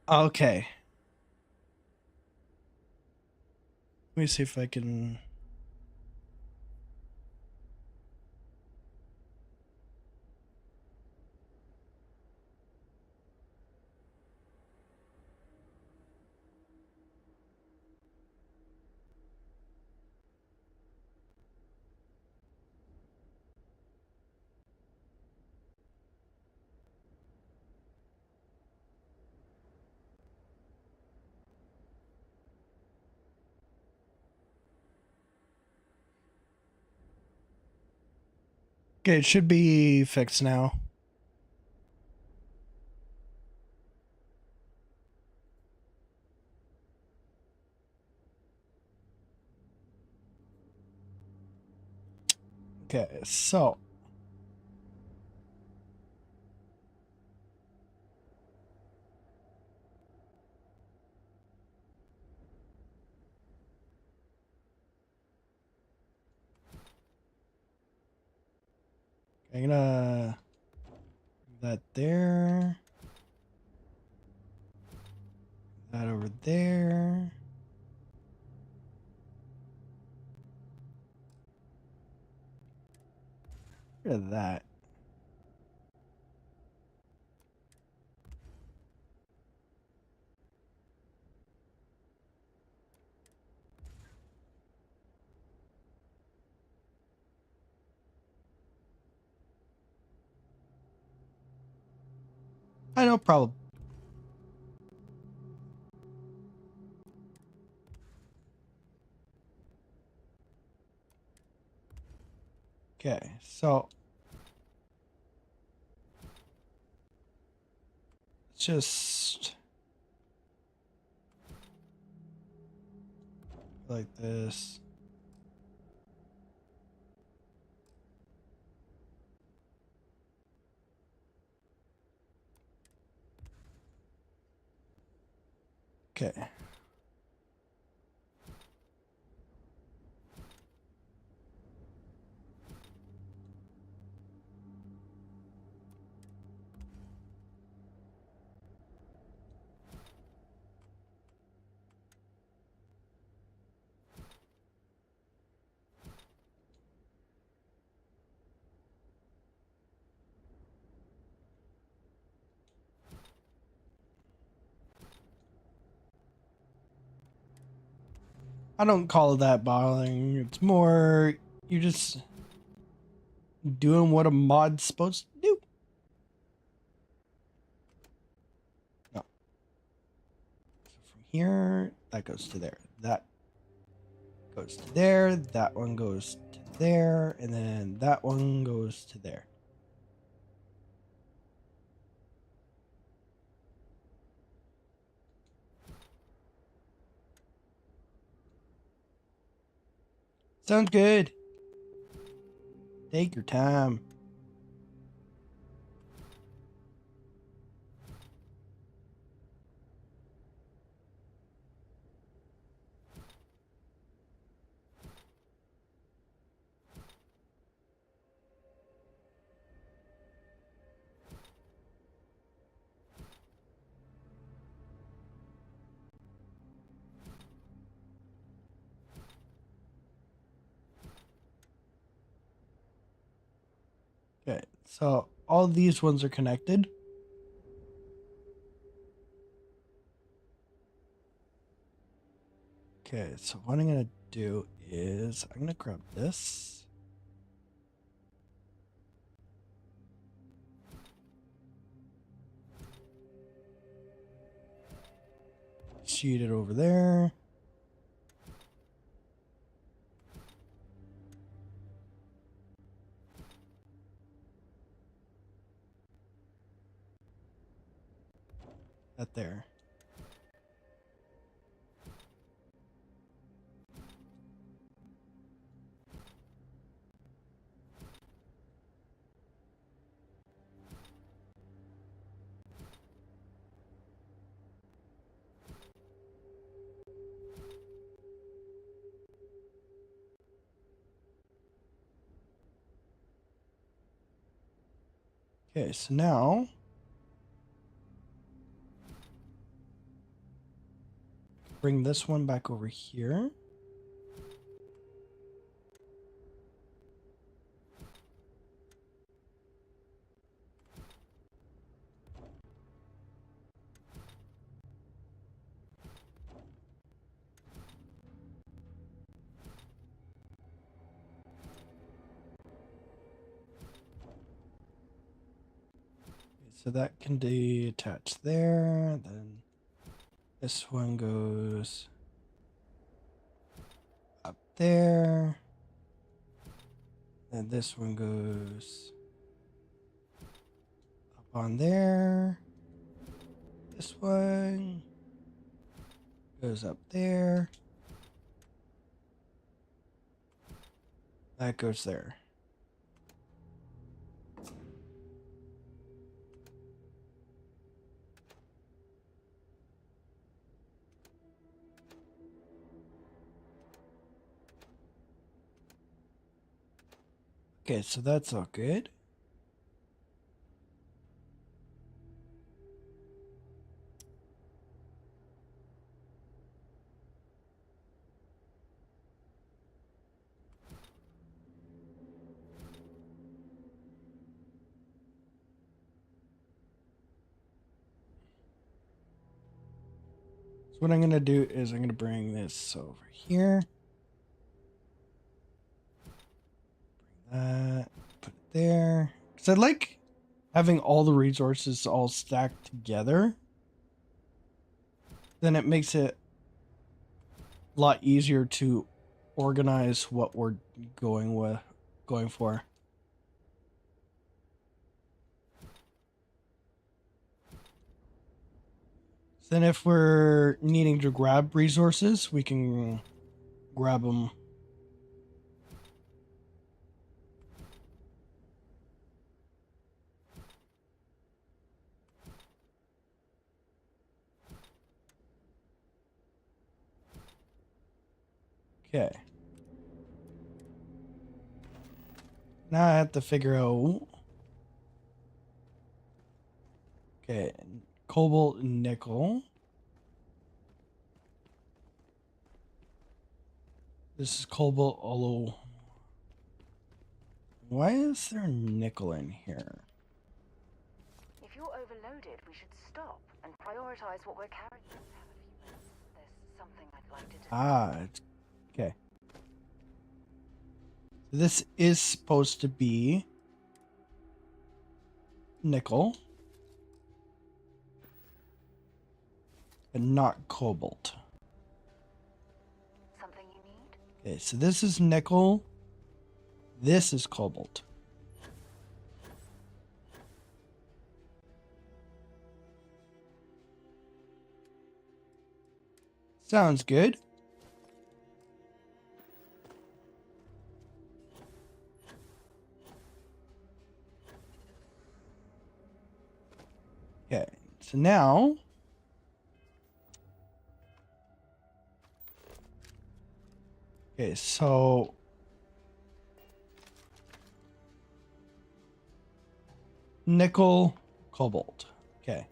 Okay. Let me see if I can... Okay, it should be fixed now. Okay, so... I'm gonna... that there. That over there. Look at that. I no problem. Okay, so let's just like this. Okay. I don't call it that bottling. It's more you're just doing what a mod's supposed to do. No. So from here, that goes to there. That goes to there. That one goes to there. And then that one goes to there. Sounds good. Take your time. Okay, so all these ones are connected. Okay, so what I'm going to do is I'm going to grab this. Shoot it over there. That there. Okay, so now bring this one back over here. So that can detach there, then this one goes up there, and this one goes up on there, this one goes up there, that goes there. Okay, so that's all good. So what I'm going to do is I'm going to bring this over here. Bring that, put it there. Because I like having all the resources all stacked together. Then it makes it a lot easier to organize what we're going for. Then if we're needing to grab resources, we can grab them. Okay. Now I have to figure out. Okay, cobalt and nickel. This is cobalt, although. Why is there nickel in here? If you're overloaded, we should stop and prioritize what we're carrying. There's something I'd like to discuss. Okay. This is supposed to be nickel, but not cobalt. Something you need? Okay, so this is nickel. This is cobalt. Sounds good. Okay, so now okay, so nickel, cobalt. Okay.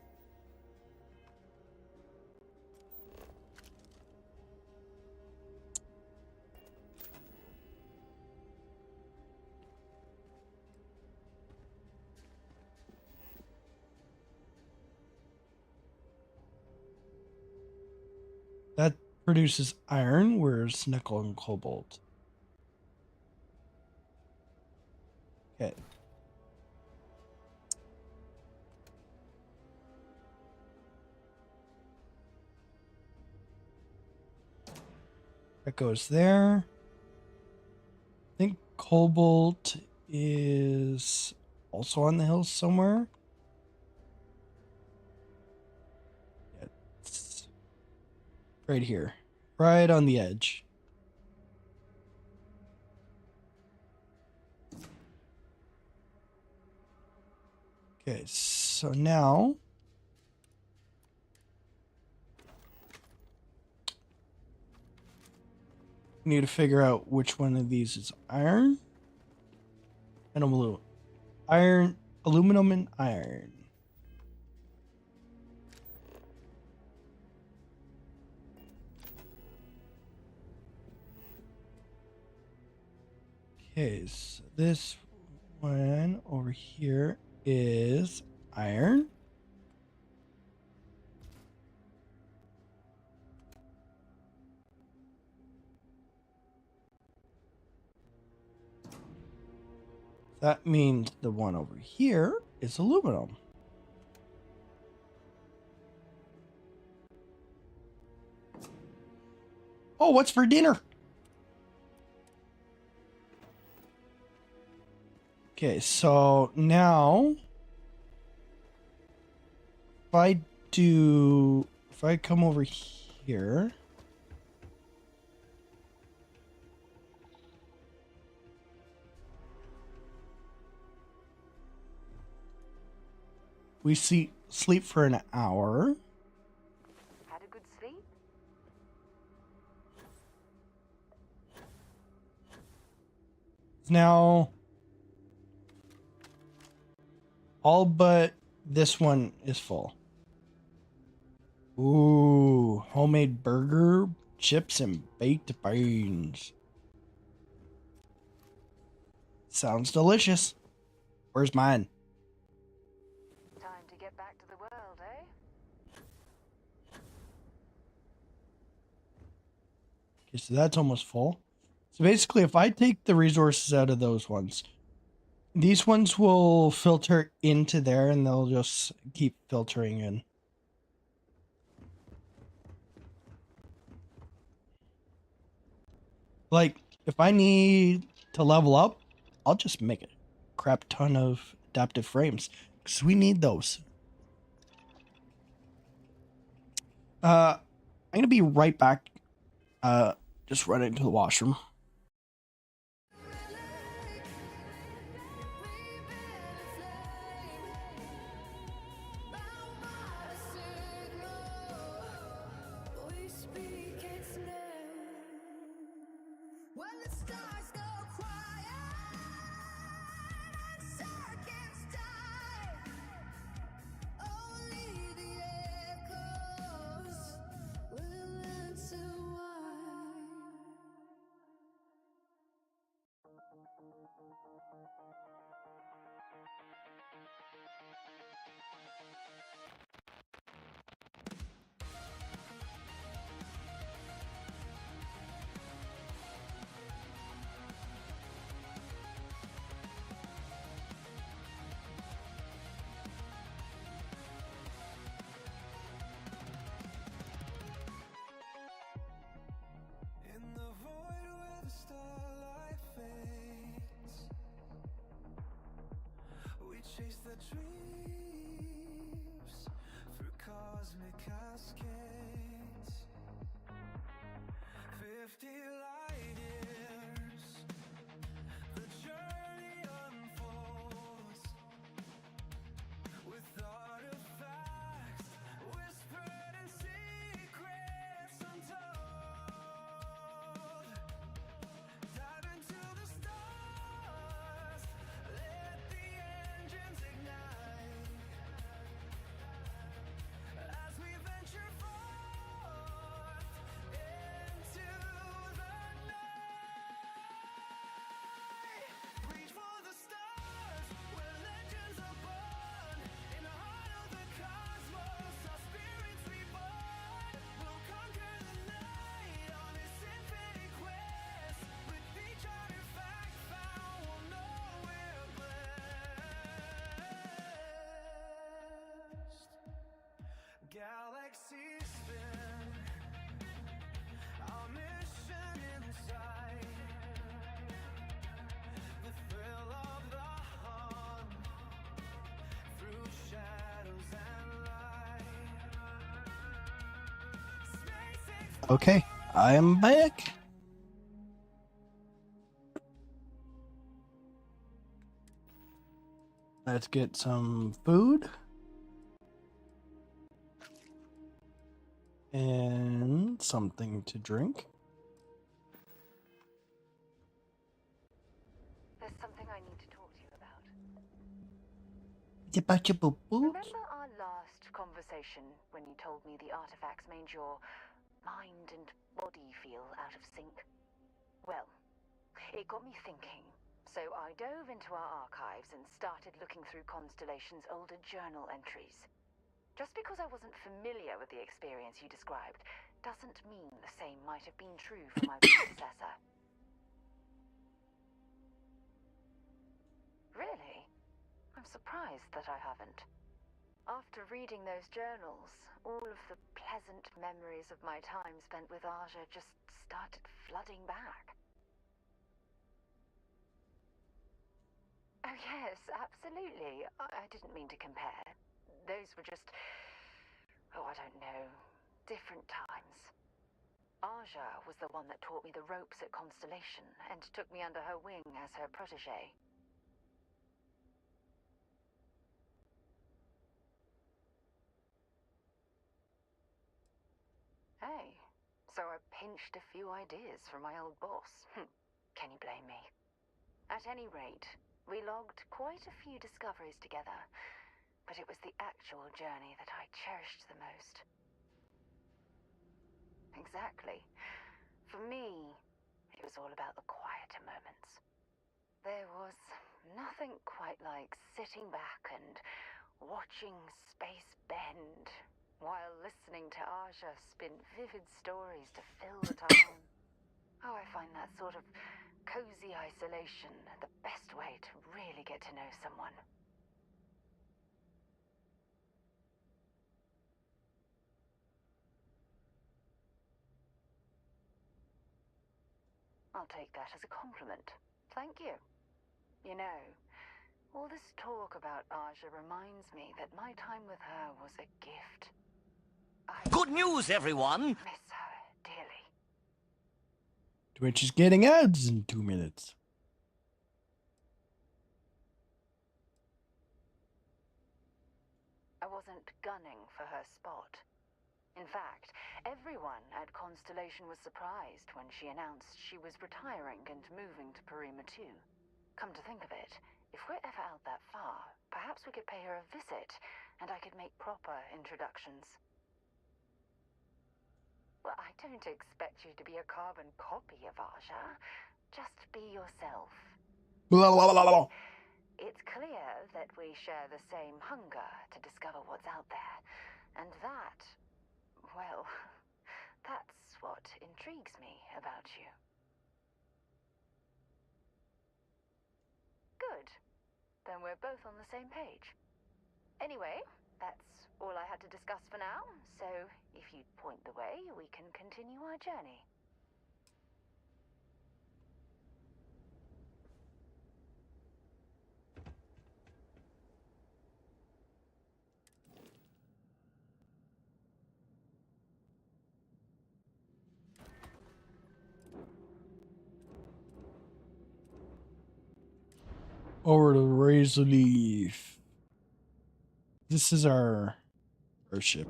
That produces iron, whereas nickel and cobalt. Okay. That goes there. I think cobalt is also on the hills somewhere. Yeah, it's right here. Right on the edge. Okay, so now we need to figure out which one of these is iron and aluminum. Iron, aluminum, and iron. Okay, so this one over here is iron. That means the one over here is aluminum. Oh, what's for dinner? Okay, so now if I come over here, we sleep for an hour. Had a good sleep? Now, all but this one is full. Ooh, homemade burger, chips, and baked beans. Sounds delicious. Where's mine? Time to get back to the world, eh? Okay, so that's almost full. So basically, if I take the resources out of those ones, these ones will filter into there and they'll just keep filtering in. Like, if I need to level up, I'll just make a crap ton of adaptive frames because we need those. I'm gonna be right back. Just run into the washroom. Chase the dreams through cosmic cascades. 50 light years, the journey unfolds with artifacts whispered and secrets untold. Dive into the stars, let the engines ignite as we venture forth into the night. Reach for the stars where legends are born. In the heart of the cosmos, our spirits reborn. We'll conquer the night on this infinite quest. With each artifact found, we'll know we're blessed. Galaxies spin, our mission inside. The thrill of the hunt through shadows and light. Okay, I am back. Let's get some food. And something to drink. There's something I need to talk to you about. About your boo-boo? Remember our last conversation when you told me the artifacts made your mind and body feel out of sync? Well, it got me thinking. So I dove into our archives and started looking through Constellation's older journal entries. Just because I wasn't familiar with the experience you described doesn't mean the same might have been true for my predecessor. Really? I'm surprised that I haven't. After reading those journals, all of the pleasant memories of my time spent with Aja just started flooding back. Oh yes, absolutely. I didn't mean to compare. Those were just, oh, I don't know, different times. Aja was the one that taught me the ropes at Constellation and took me under her wing as her protege. Hey, so I pinched a few ideas from my old boss. Can you blame me? At any rate, we logged quite a few discoveries together, but it was the actual journey that I cherished the most. Exactly. For me, it was all about the quieter moments. There was nothing quite like sitting back and watching space bend while listening to Aja spin vivid stories to fill the time. Oh, I find that sort of cozy isolation the best way to really get to know someone. I'll take that as a compliment. Thank you. You know, all this talk about Aja reminds me that my time with her was a gift. Good news, everyone! Miss her dearly. Twitch is getting ads in 2 minutes. I wasn't gunning for her spot. In fact, everyone at Constellation was surprised when she announced she was retiring and moving to Parima 2. Come to think of it, if we're ever out that far, perhaps we could pay her a visit, and I could make proper introductions. Well, I don't expect you to be a carbon copy of Aja. Just be yourself. Blah, blah, blah, blah. It's clear that we share the same hunger to discover what's out there. And that, well, that's what intrigues me about you. Good. Then we're both on the same page. Anyway, that's all I had to discuss for now, so if you'd point the way, we can continue our journey. Over to Razor Leaf. This is our ship.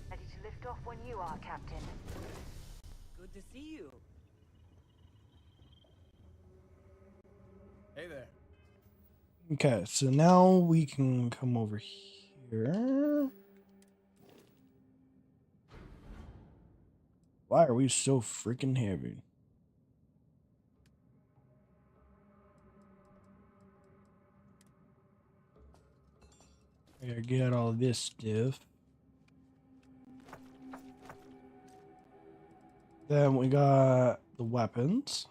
Ready to lift off when you are, Captain. Good to see you. Hey there. Okay, so now we can come over here. Why are we so freaking heavy? I gotta get all this stuff. Then we got the weapons.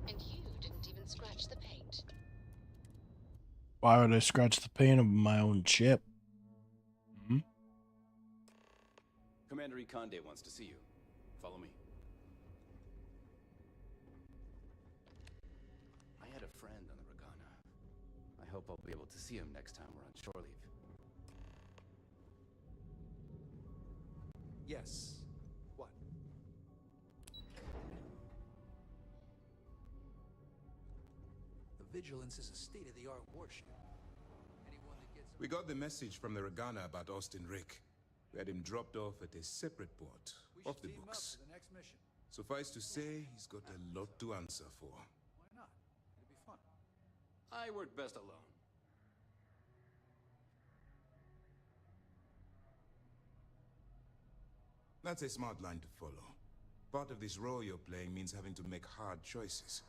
And you didn't even scratch the paint. Why would I scratch the paint of my own ship? Hmm? Commander Ikonde wants to see you. Follow me. I had a friend on the Regana. I hope I'll be able to see him next time we're on shore leave. Yes. What? The Vigilance is a state-of-the-art warship. Anyone that gets... We got the message from the Regana about Austin Rick. We had him dropped off at a separate port, off the books. For the next mission. Suffice to say, he's got a lot to answer for. Why not? It'll be fun. I work best alone. That's a smart line to follow. Part of this role you're playing means having to make hard choices.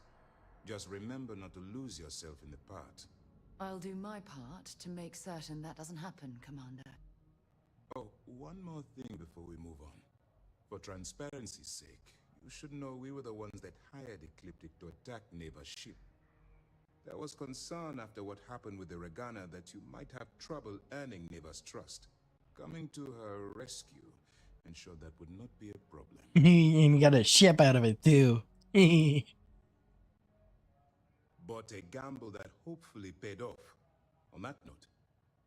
Just remember not to lose yourself in the part. I'll do my part to make certain that doesn't happen, Commander. Oh, one more thing before we move on. For transparency's sake, you should know we were the ones that hired Ecliptic to attack neighbor ship. There was concern after what happened with the Regana that you might have trouble earning Neva's trust. Coming to her rescue ensured that would not be a problem. And you got a ship out of it too. But a gamble that hopefully paid off. On that note,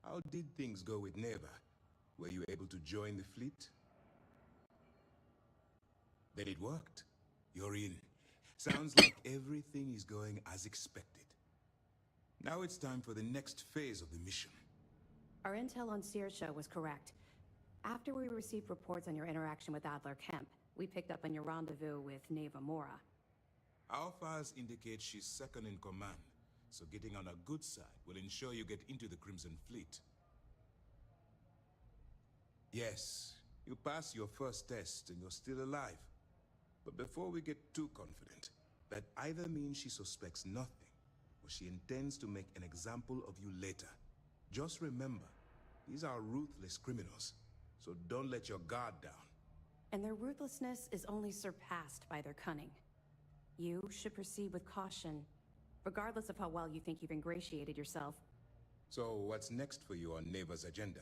how did things go with Neva? Were you able to join the fleet? Then it worked. You're in. Sounds like everything is going as expected. Now it's time for the next phase of the mission. Our intel on Searsha was correct. After we received reports on your interaction with Adler Kemp, we picked up on your rendezvous with Neva Mora. Our files indicate she's second in command, so getting on a good side will ensure you get into the Crimson Fleet. Yes, you passed your first test and you're still alive. But before we get too confident, that either means she suspects nothing, or she intends to make an example of you later. Just remember, these are ruthless criminals, so don't let your guard down. And their ruthlessness is only surpassed by their cunning. You should proceed with caution, regardless of how well you think you've ingratiated yourself. So what's next for you on Neva's agenda?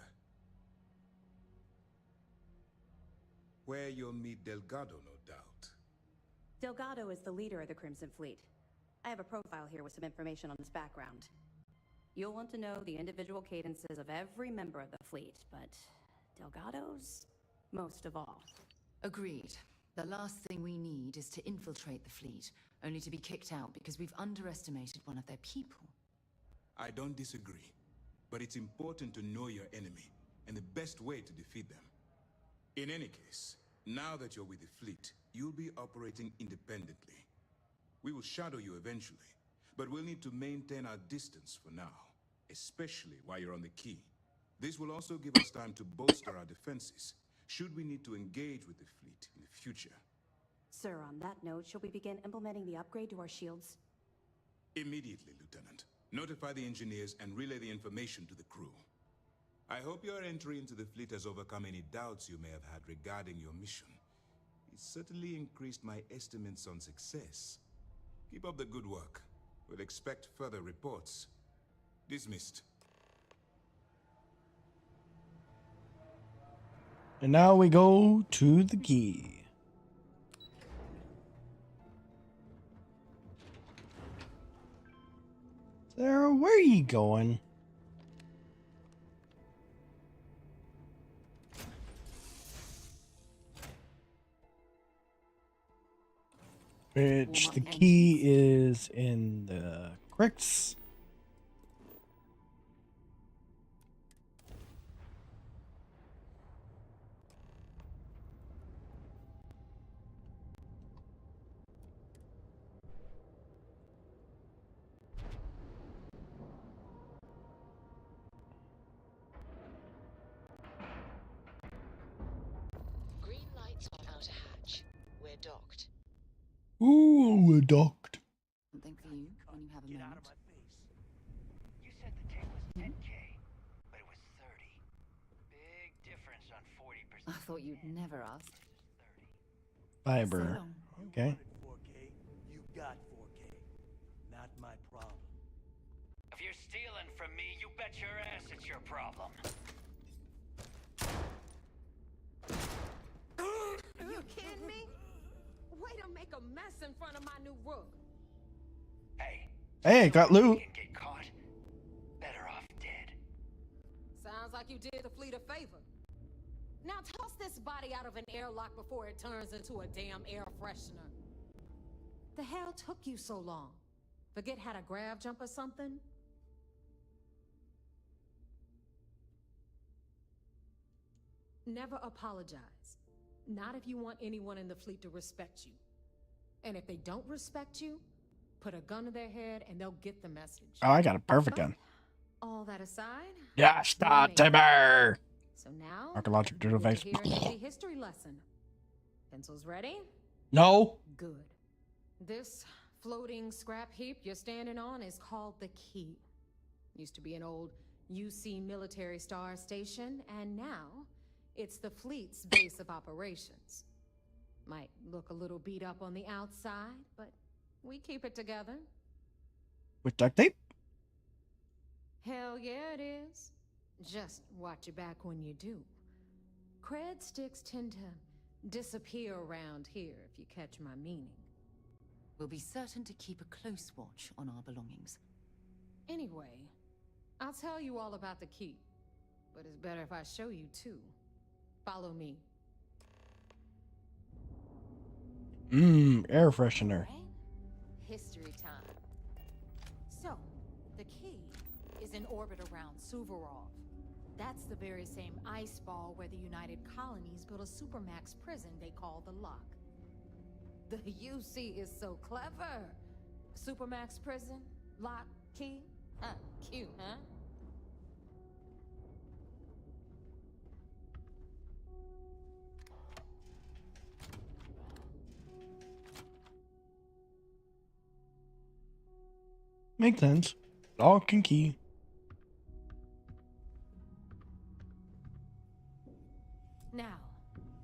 Where you'll meet Delgado, no doubt. Delgado is the leader of the Crimson Fleet. I have a profile here with some information on his background. You'll want to know the individual cadences of every member of the fleet, but Delgado's most of all. Agreed. The last thing we need is to infiltrate the fleet, only to be kicked out because we've underestimated one of their people. I don't disagree, but it's important to know your enemy and the best way to defeat them. In any case, now that you're with the fleet, you'll be operating independently. We will shadow you eventually, but we'll need to maintain our distance for now, especially while you're on the key. This will also give us time to bolster our defenses, should we need to engage with the fleet in the future. Sir, on that note, shall we begin implementing the upgrade to our shields? Immediately, Lieutenant. Notify the engineers and relay the information to the crew. I hope your entry into the fleet has overcome any doubts you may have had regarding your mission. It certainly increased my estimates on success. Keep up the good work. We'll expect further reports. Dismissed. And now we go to the key. Sarah, where are you going? Which the key is in the cricks. Green lights are out a hatch. We're docked. Ooh, we're docked. Something for you when you have a moment. You said the tank was 10K, but it was 30. Big difference on 40%. I thought you'd never ask. Fiber. Okay. 4K, you got 4K. Not my problem. If you're stealing from me, you bet your ass it's your problem. Are you kidding me? Way to make a mess in front of my new rook. Hey, got loot. Get caught. Better off dead. Sounds like you did the fleet a favor. Now toss this body out of an airlock before it turns into a damn air freshener. The hell took you so long? Forget how to grav jump or something? Never apologize. Not if you want anyone in the fleet to respect you. And if they don't respect you, put a gun to their head and they'll get the message. Oh, I got a perfect gun. All that aside, Yeah, start timer. so now Archaeological we'll device. hear an easy history lesson. Pencils ready? No. Good. This floating scrap heap you're standing on is called the Key. Used to be an old UC military star station, and now it's the fleet's base of operations. Might look a little beat up on the outside, but we keep it together. with duct tape. Hell yeah, it is. Just watch your back when you do. Cred sticks tend to disappear around here, if you catch my meaning. We'll be certain to keep a close watch on our belongings. Anyway, I'll tell you all about the key. But it's better if I show you too. Follow me. Air freshener. History time. So, the key is in orbit around Suvorov. That's the very same ice ball where the United Colonies built a supermax prison they call the Lock. The UC is so clever. Supermax prison, lock, key. Cute, huh? Makes sense. Lock and key. Now,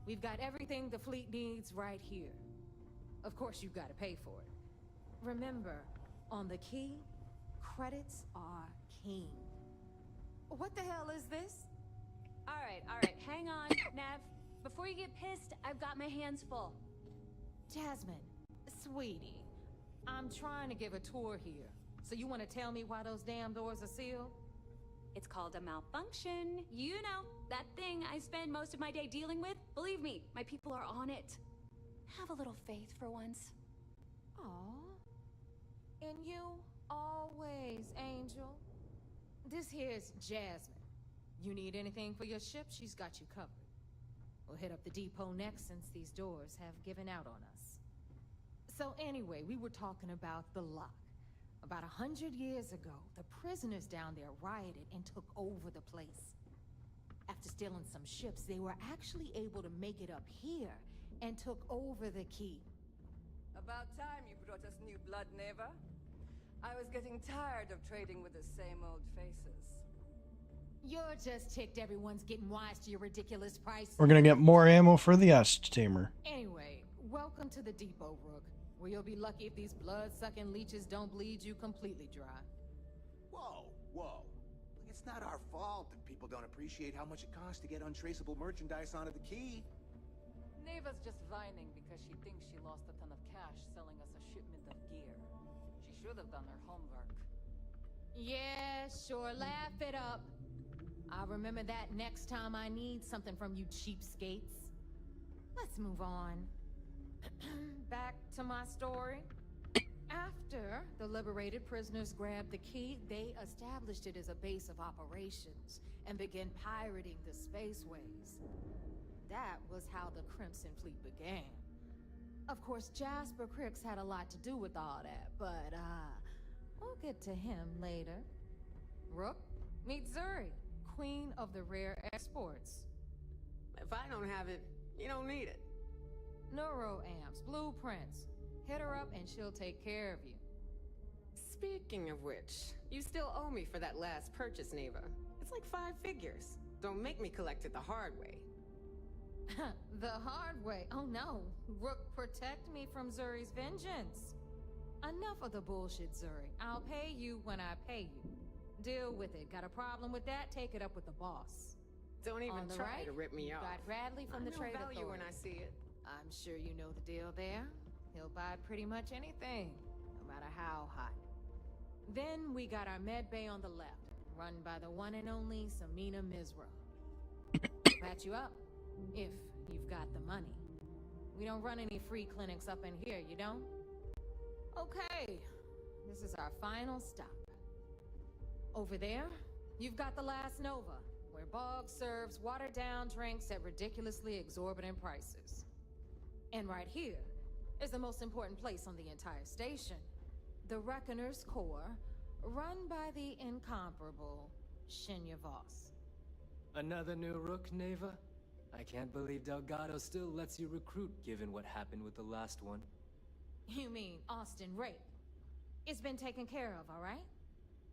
we've got everything the fleet needs right here. Of course, you've got to pay for it. Remember, on the key, credits are king. What the hell is this? All right, hang on, Nev. Before you get pissed, I've got my hands full. Jasmine, sweetie, I'm trying to give a tour here. So you want to tell me why those damn doors are sealed? It's called a malfunction. You know, that thing I spend most of my day dealing with. Believe me, my people are on it. Have a little faith for once. Aw. And you always, Angel. This here's Jasmine. You need anything for your ship, she's got you covered. We'll hit up the depot next since these doors have given out on us. So anyway, we were talking about the Lock. About 100 years ago, the prisoners down there rioted and took over the place. After stealing some ships, they were actually able to make it up here and took over the key. About time you brought us new blood, Neva. I was getting tired of trading with the same old faces. You're just ticked everyone's getting wise to your ridiculous price. We're gonna get more ammo for the S-Tamer. Anyway, welcome to the depot, Rook, where you'll be lucky if these blood-sucking leeches don't bleed you completely dry. Whoa. It's not our fault that people don't appreciate how much it costs to get untraceable merchandise onto the key. Neva's just whining because she thinks she lost a ton of cash selling us a shipment of gear. She should have done her homework. Yeah, sure, laugh it up. I'll remember that next time I need something from you cheapskates. Let's move on. Back to my story. After the liberated prisoners grabbed the key, they established it as a base of operations and began pirating the spaceways. That was how the Crimson Fleet began. Of course, Jasper Cricks had a lot to do with all that, but we'll get to him later. Rook, meet Zuri, queen of the rare exports. If I don't have it, you don't need it. Neuroamps, blueprints. Hit her up and she'll take care of you. Speaking of which, you still owe me for that last purchase, Neva. It's like 5 figures. Don't make me collect it the hard way. The hard way? Oh no. Rook, protect me from Zuri's vengeance. Enough of the bullshit, Zuri. I'll pay you when I pay you. Deal with it. Got a problem with that? Take it up with the boss. Don't even On the try right, to rip me you've off. got Bradley from the Trade value Authority. when I see it. I'm sure you know the deal there. He'll buy pretty much anything, no matter how hot. Then we got our med bay on the left, run by the one and only Samina Mizra. Patch you up, if you've got the money. We don't run any free clinics up in here, you don't? Okay, this is our final stop. Over there, you've got the last Nova, where Bog serves watered-down drinks at ridiculously exorbitant prices. And right here is the most important place on the entire station. The Reckoner's Core, run by the incomparable Shinya Voss. Another new Rook, Neva? I can't believe Delgado still lets you recruit given what happened with the last one. You mean Austin Rape? It's been taken care of, all right?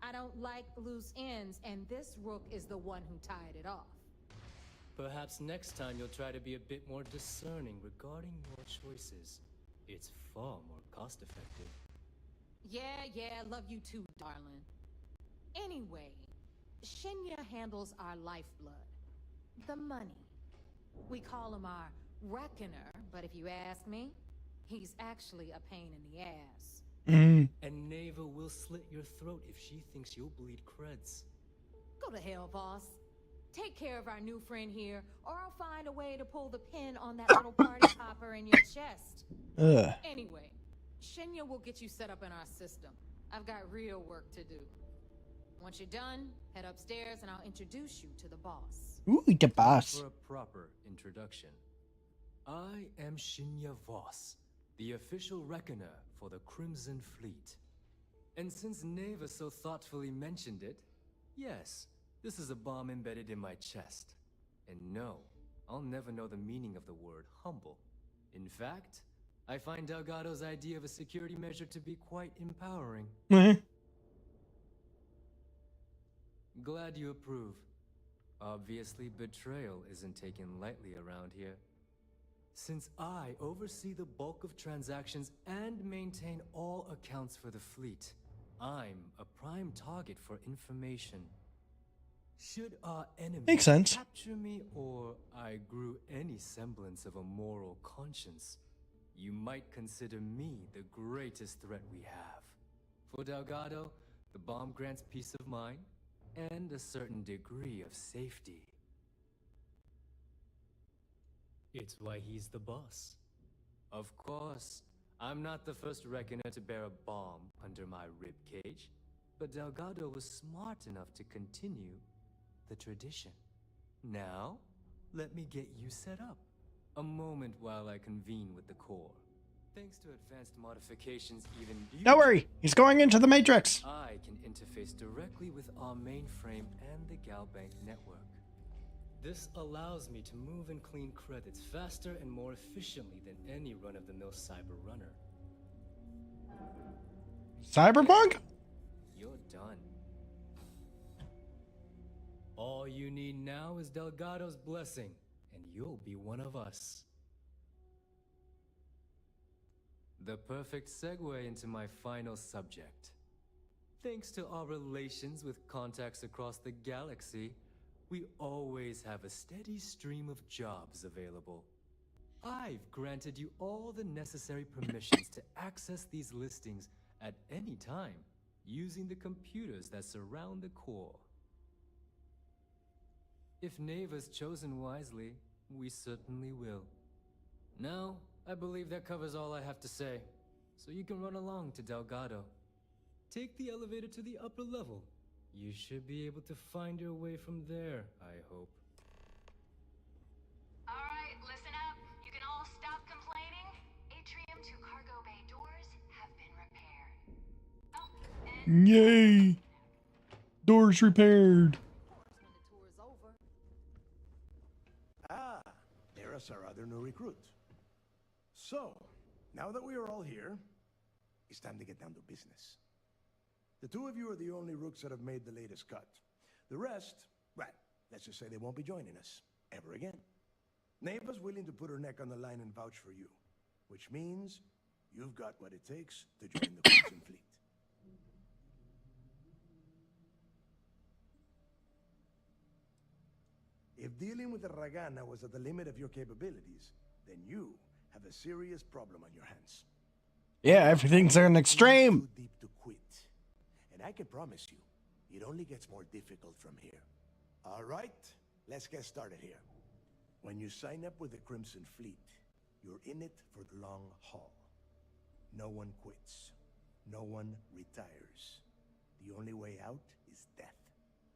I don't like loose ends, and this Rook is the one who tied it off. Perhaps next time you'll try to be a bit more discerning regarding your choices. It's far more cost-effective. Yeah, love you too, darling. Anyway, Shinya handles our lifeblood. The money. We call him our reckoner, but if you ask me, he's actually a pain in the ass. And Neva will slit your throat if she thinks you'll bleed creds. Go to hell, boss. Take care of our new friend here, or I'll find a way to pull the pin on that little party popper in your chest. Anyway, Shinya will get you set up in our system. I've got real work to do. Once you're done, head upstairs and I'll introduce you to the boss. Ooh, the boss. For a proper introduction, I am Shinya Voss, the official reckoner for the Crimson Fleet. And since Neva so thoughtfully mentioned it, yes, this is a bomb embedded in my chest. And no, I'll never know the meaning of the word humble. In fact, I find Delgado's idea of a security measure to be quite empowering. Glad you approve. Obviously, betrayal isn't taken lightly around here. Since I oversee the bulk of transactions and maintain all accounts for the fleet, I'm a prime target for information. Should our enemies capture me, or I grew any semblance of a moral conscience, you might consider me the greatest threat we have. For Delgado, the bomb grants peace of mind and a certain degree of safety. It's why he's the boss. Of course, I'm not the first reckoner to bear a bomb under my ribcage, but Delgado was smart enough to continue the tradition. Now, let me get you set up. A moment while I convene with the core. Thanks to advanced modifications, even you... Don't worry, he's going into the Matrix. I can interface directly with our mainframe and the Galbank network. This allows me to move and clean credits faster and more efficiently than any run-of-the-mill cyber runner. Cyberpunk? You're done. All you need now is Delgado's blessing, and you'll be one of us. The perfect segue into my final subject. Thanks to our relations with contacts across the galaxy, we always have a steady stream of jobs available. I've granted you all the necessary permissions to access these listings at any time, using the computers that surround the core. If Neva's chosen wisely, we certainly will. Now, I believe that covers all I have to say, so you can run along to Delgado. Take the elevator to the upper level. You should be able to find your way from there, I hope. Alright, listen up. You can all stop complaining. Atrium to cargo bay doors have been repaired. Yay! Doors repaired. Ah, there's our other new recruit. So, now that we are all here, it's time to get down to business. The two of you are the only rooks that have made the latest cut. The rest, well, let's just say they won't be joining us ever again. Neva's willing to put her neck on the line and vouch for you, which means you've got what it takes to join the Crimson Fleet. If dealing with the Ragana was at the limit of your capabilities, then you have a serious problem on your hands. Yeah, everything's an extreme. Too deep to quit. And I can promise you, it only gets more difficult from here. All right, let's get started here. When you sign up with the Crimson Fleet, you're in it for the long haul. No one quits. No one retires. The only way out is death.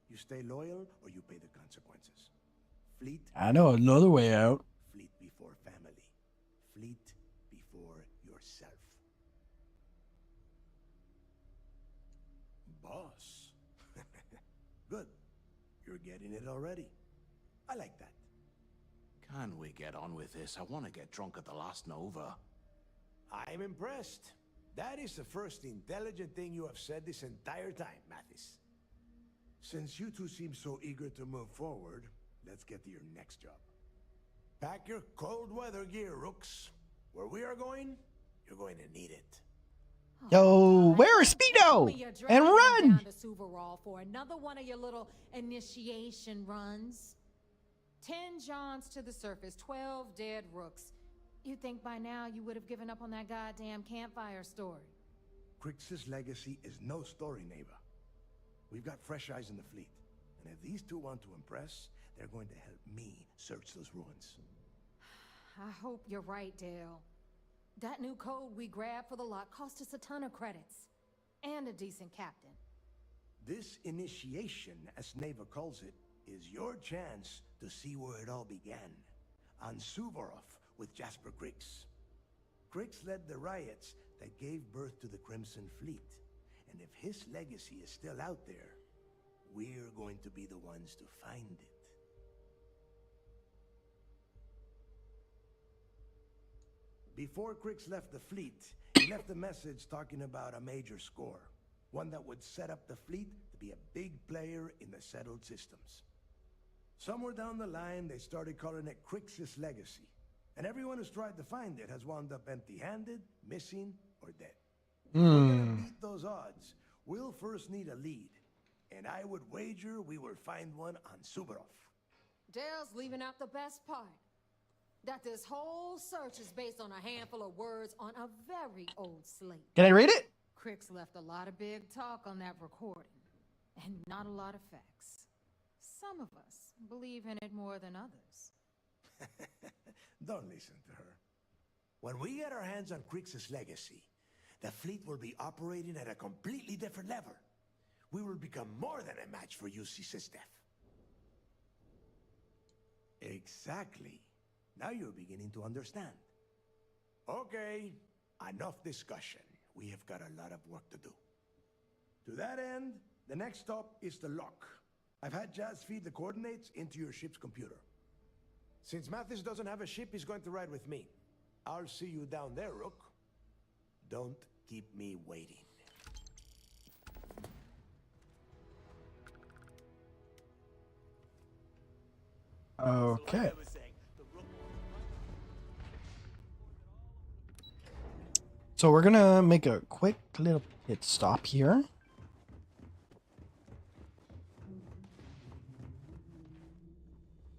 You stay loyal or you pay the consequences. Fleet. I know another way out. Fleet before family. Fleet before yourself. Boss. Good. You're getting it already. I like that. Can we get on with this? I want to get drunk at the last Nova. I'm impressed. That is the first intelligent thing you have said this entire time, Mathis. Since you two seem so eager to move forward, let's get to your next job. Pack your cold weather gear, Rooks. Where we are going, you're going to need it. Yo, wear a Tell me speedo you're and dragging him run. down to Suvarall for another one of your little initiation runs. 10 Johns to the surface, 12 dead rooks. You'd think by now you would have given up on that goddamn campfire story. Crix's legacy is no story, Neva. We've got fresh eyes in the fleet. And if these two want to impress, they're going to help me search those ruins. I hope you're right, Dale. That new code we grabbed for the lot cost us a ton of credits. And a decent captain. This initiation, as Neva calls it, is your chance to see where it all began. On Suvorov with Jasper Crix. Crix led the riots that gave birth to the Crimson Fleet. And if his legacy is still out there, we're going to be the ones to find it. Before Crix left the fleet, he left a message talking about a major score. One that would set up the fleet to be a big player in the settled systems. Somewhere down the line, they started calling it Crix's legacy. And everyone who's tried to find it has wound up empty-handed, missing, or dead. If we're gonna beat those odds, we'll first need a lead. And I would wager we will find one on Suvorov. Dale's leaving out the best part. That this whole search is based on a handful of words on a very old slate. Can I read it? Crix left a lot of big talk on that recording. And not a lot of facts. Some of us believe in it more than others. Don't listen to her. When we get our hands on Crix's legacy, the fleet will be operating at a completely different level. We will become more than a match for UC Systef. Exactly. Now you're beginning to understand. Okay, enough discussion. We have got a lot of work to do. To that end, the next stop is the lock. I've had Jazz feed the coordinates into your ship's computer. Since Mathis doesn't have a ship, he's going to ride with me. I'll see you down there, Rook. Don't keep me waiting. Okay. So we're gonna make a quick little pit stop here.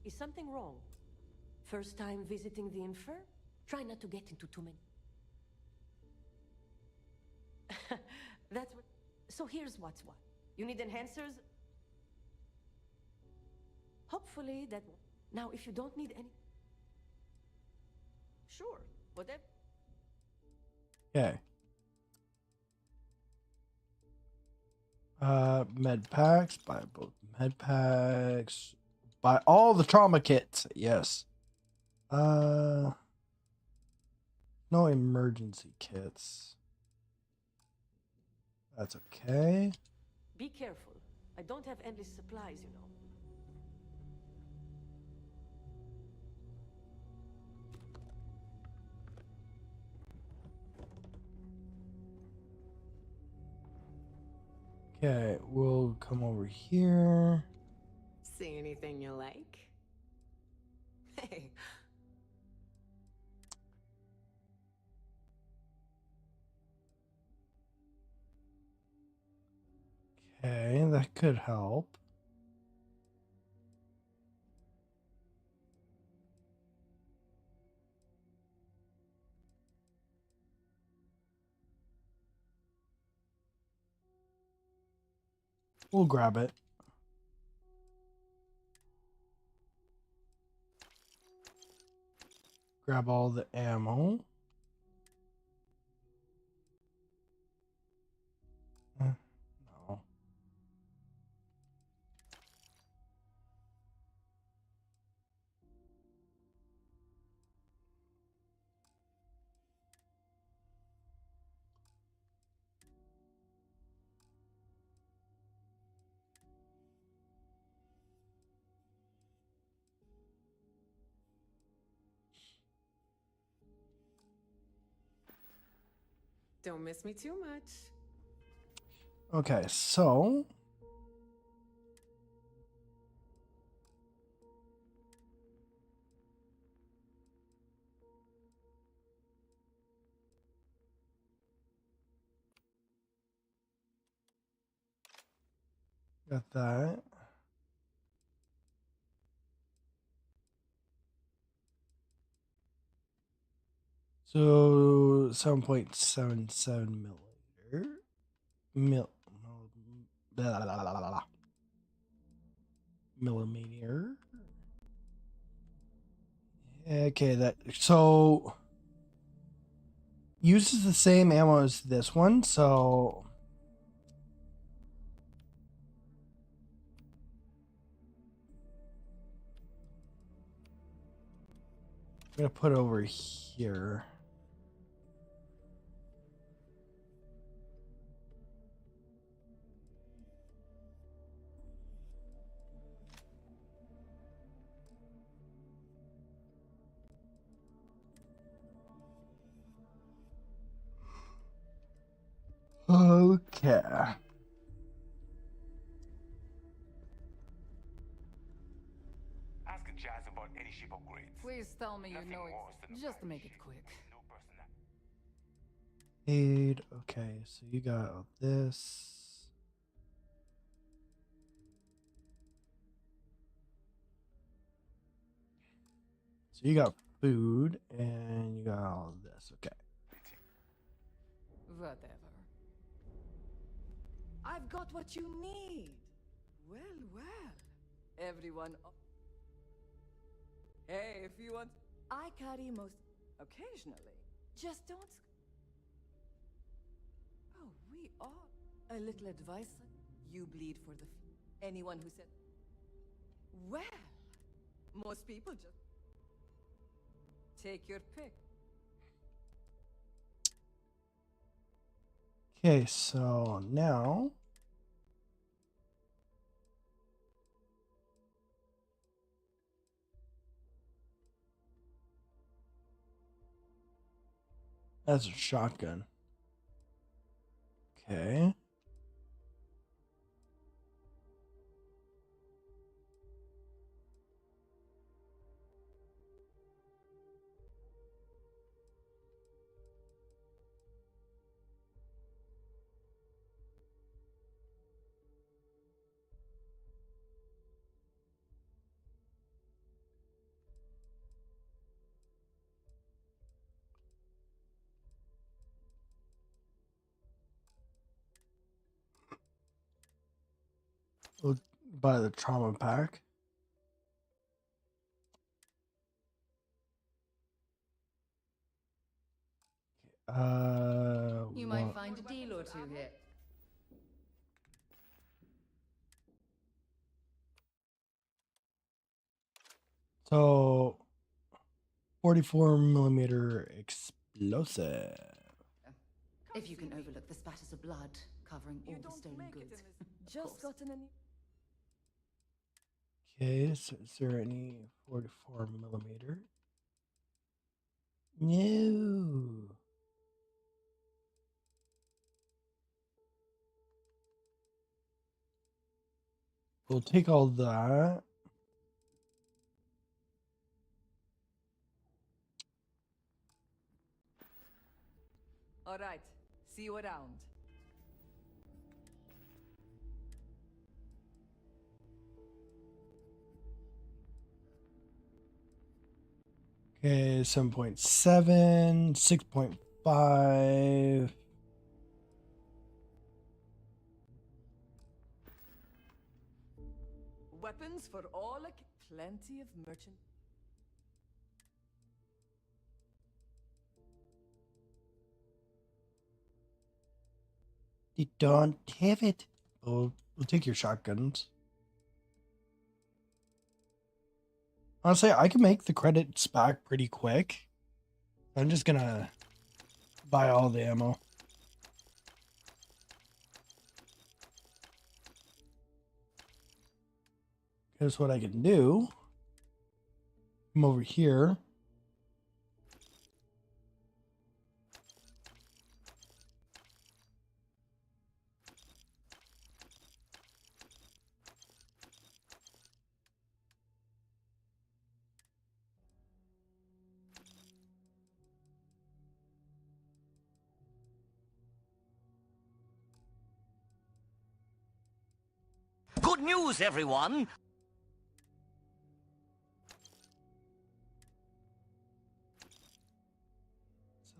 Is something wrong? First time visiting the Infer? Try not to get into too many. That's what... So here's what's what. You need enhancers? Hopefully that... Now, if you don't need any... Sure, whatever. Okay. Med packs. Buy both med packs. Buy all the trauma kits. Yes. No emergency kits. That's okay. Be careful. I don't have endless supplies, you know. Okay, we'll come over here. See anything you like? Hey. Okay, that could help. We'll grab it. Grab all the ammo. No. Don't miss me too much. Okay, so Got that. So 7.77 milliliter. Blah, blah, blah, blah, blah. Millimeter. Okay, that so uses the same ammo as this one, so I'm gonna put it over here. Okay. Ask Jazz about any ship upgrades. Please tell me you know it. Just make it quick. Aid. Okay, so you got this. So you got food and you got all of this. Okay. Whatever. I've got what you need. Well, well. Everyone. Hey, if you want. I carry most. Occasionally. Just don't. Oh, we are. A little advice. You bleed for the. Anyone who said. Well. Most people just. Take your pick. Okay, so now that's a shotgun. Okay. We'll buy the trauma pack. You might find a deal or two here. So 44 millimeter explosive. If you can overlook the spatters of blood covering all the stolen goods. Just gotten an. Okay, so is there any 44 millimeter? No. We'll take all that. All right. See you around. Okay, 7.7, 6.5. Weapons for all. Plenty of merchant. They don't have it. We'll take your shotguns. Honestly, I can make the credits back pretty quick. I'm just gonna buy all the ammo. Here's what I can do. Come over here. Good news, everyone!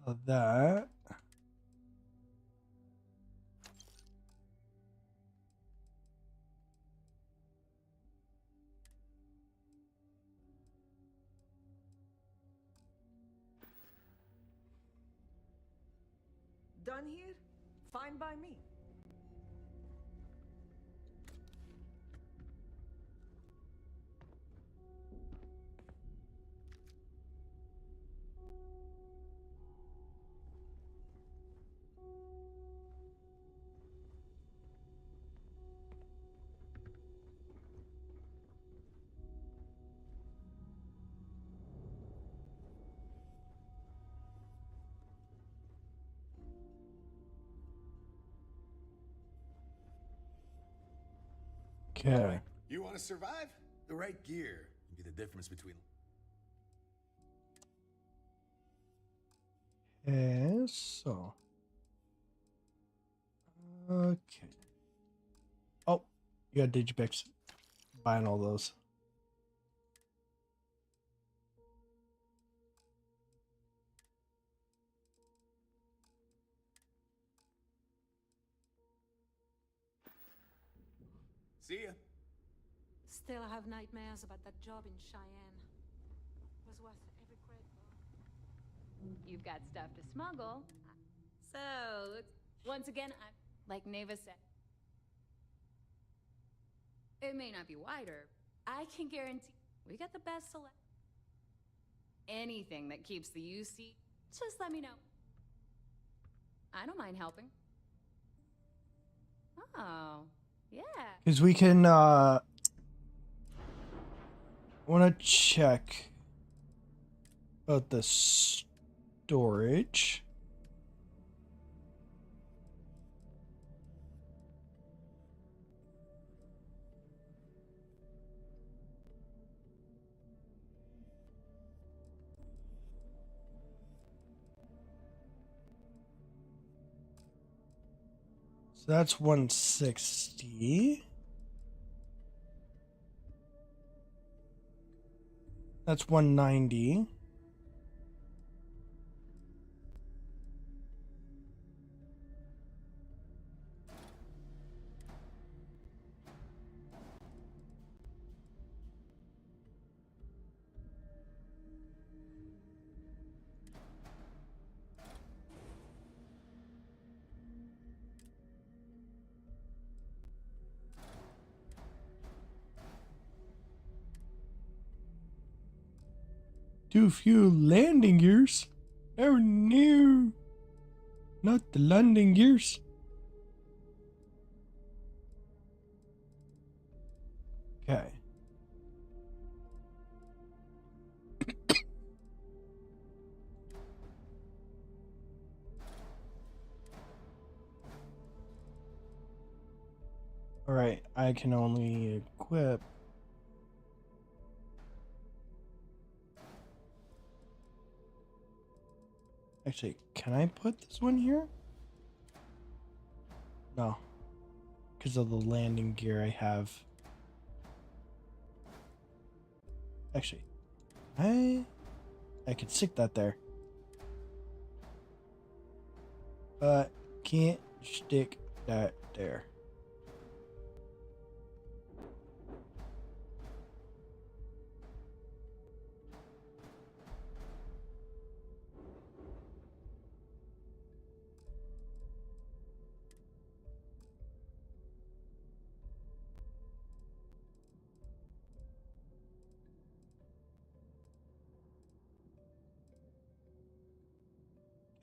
So that. Done here? Fine by me. Okay. You want to survive? The right gear can be the difference between... Okay, so. Okay. Oh, you got Digipix. Buying all those. See ya. Still have nightmares about that job in Cheyenne. Was worth every credit though. You've got stuff to smuggle. So, once again, like Neva said, it may not be wider. I can guarantee we got the best select. Anything that keeps the UC, just let me know. I don't mind helping. Oh, yeah. Because we can, want to check about the storage. So that's 160. That's 190. Too few landing gears. Oh no. Not the landing gears. Okay. All right, I can only equip. Actually, can I put this one here? No. Because of the landing gear I have. Actually, I could stick that there. But can't stick that there.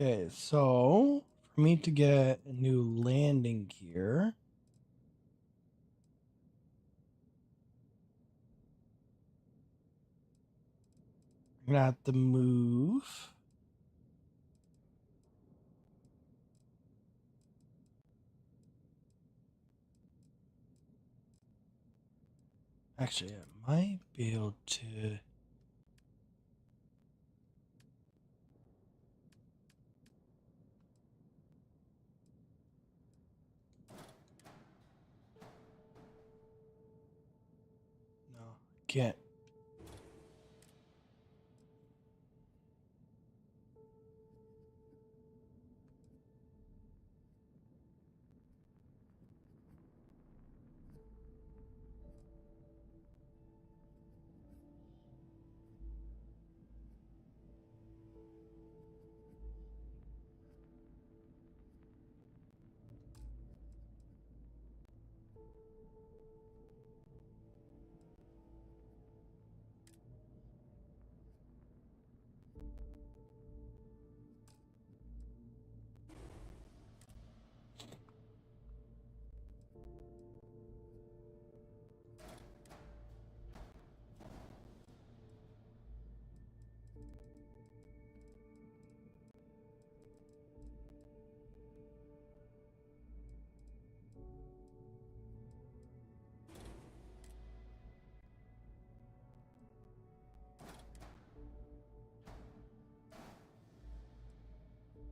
Okay, so for me to get a new landing gear, I'm gonna have to move. Actually, I might be able to. can't.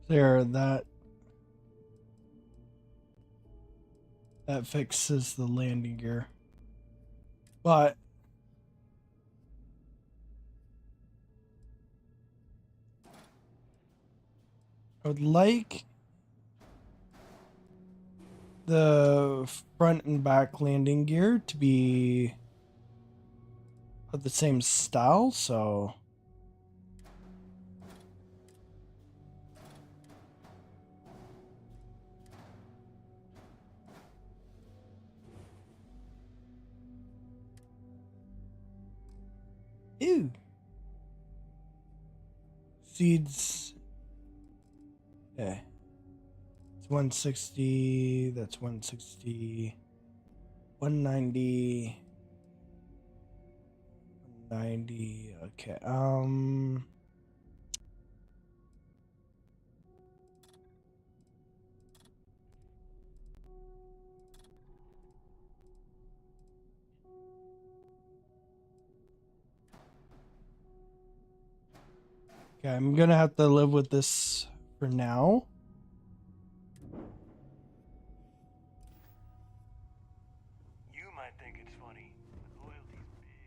There, that fixes the landing gear. But I would like the front and back landing gear to be of the same style, so ew. Seeds. Okay. It's 160, that's 160, 190, 190, okay, okay, I'm gonna have to live with this for now. You might think it's funny, but loyalty's big.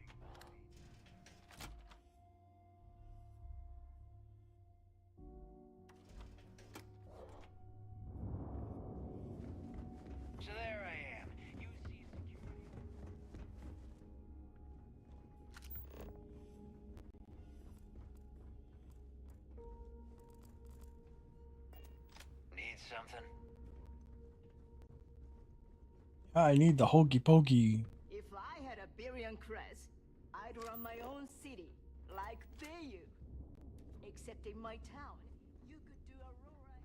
So there I am. You see security. Need something? I need the hokey pokey. If I had a Berian crest, I'd run my own city, like they you. Except in my town, you could do Aurora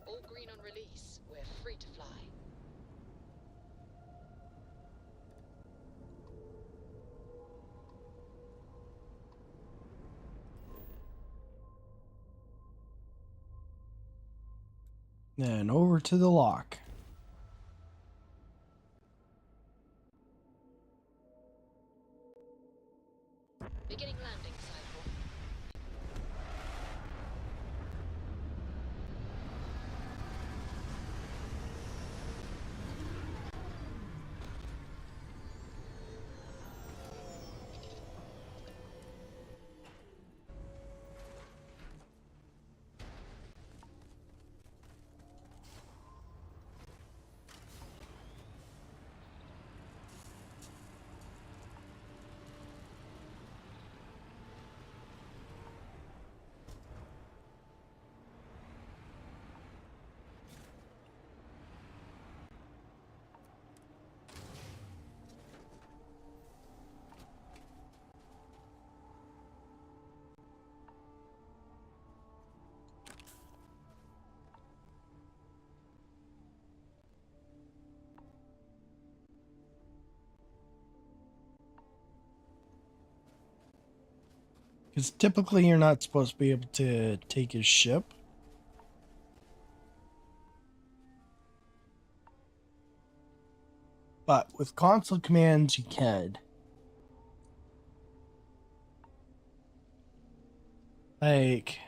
All green on release. We're free to fly. Then over to the lock. Beginning landing cycle. Because typically you're not supposed to be able to take his ship. But with console commands, you can. Like,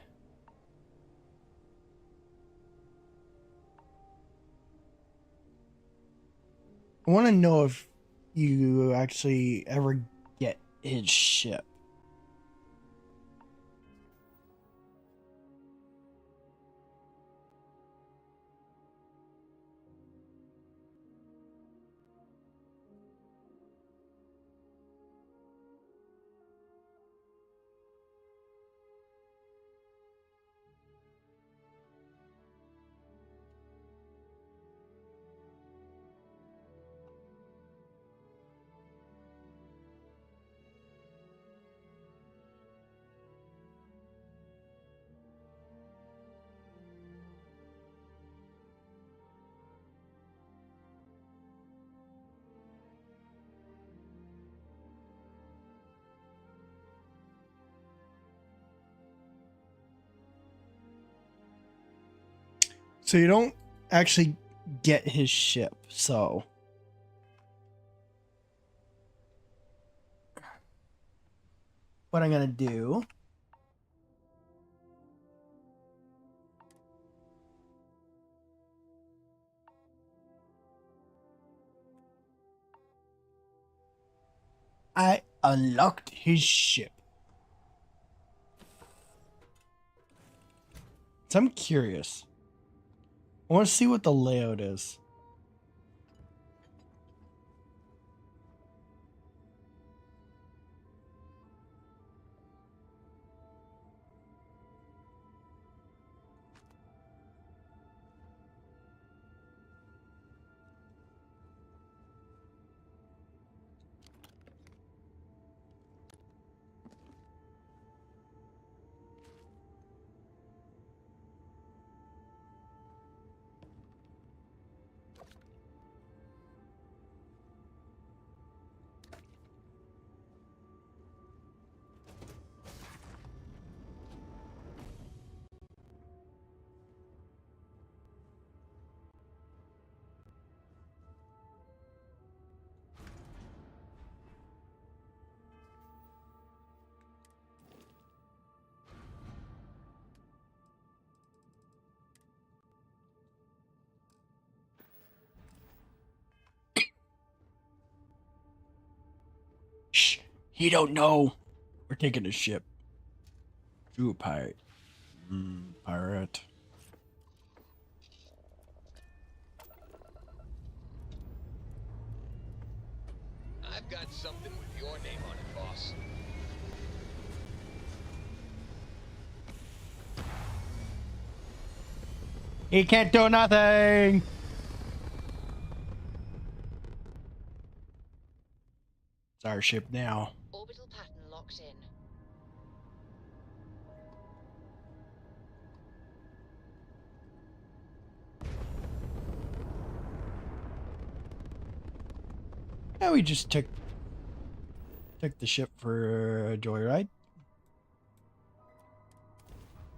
I want to know if you actually ever get his ship. So you don't actually get his ship, so what I'm gonna do I unlocked his ship. So I'm curious. I want to see what the layout is. Shh, he don't know. We're taking a ship. True pirate. Pirate. I've got something with your name on it, boss. He can't do nothing. It's our ship now. Orbital pattern locked in. Yeah, we just took the ship for a joyride.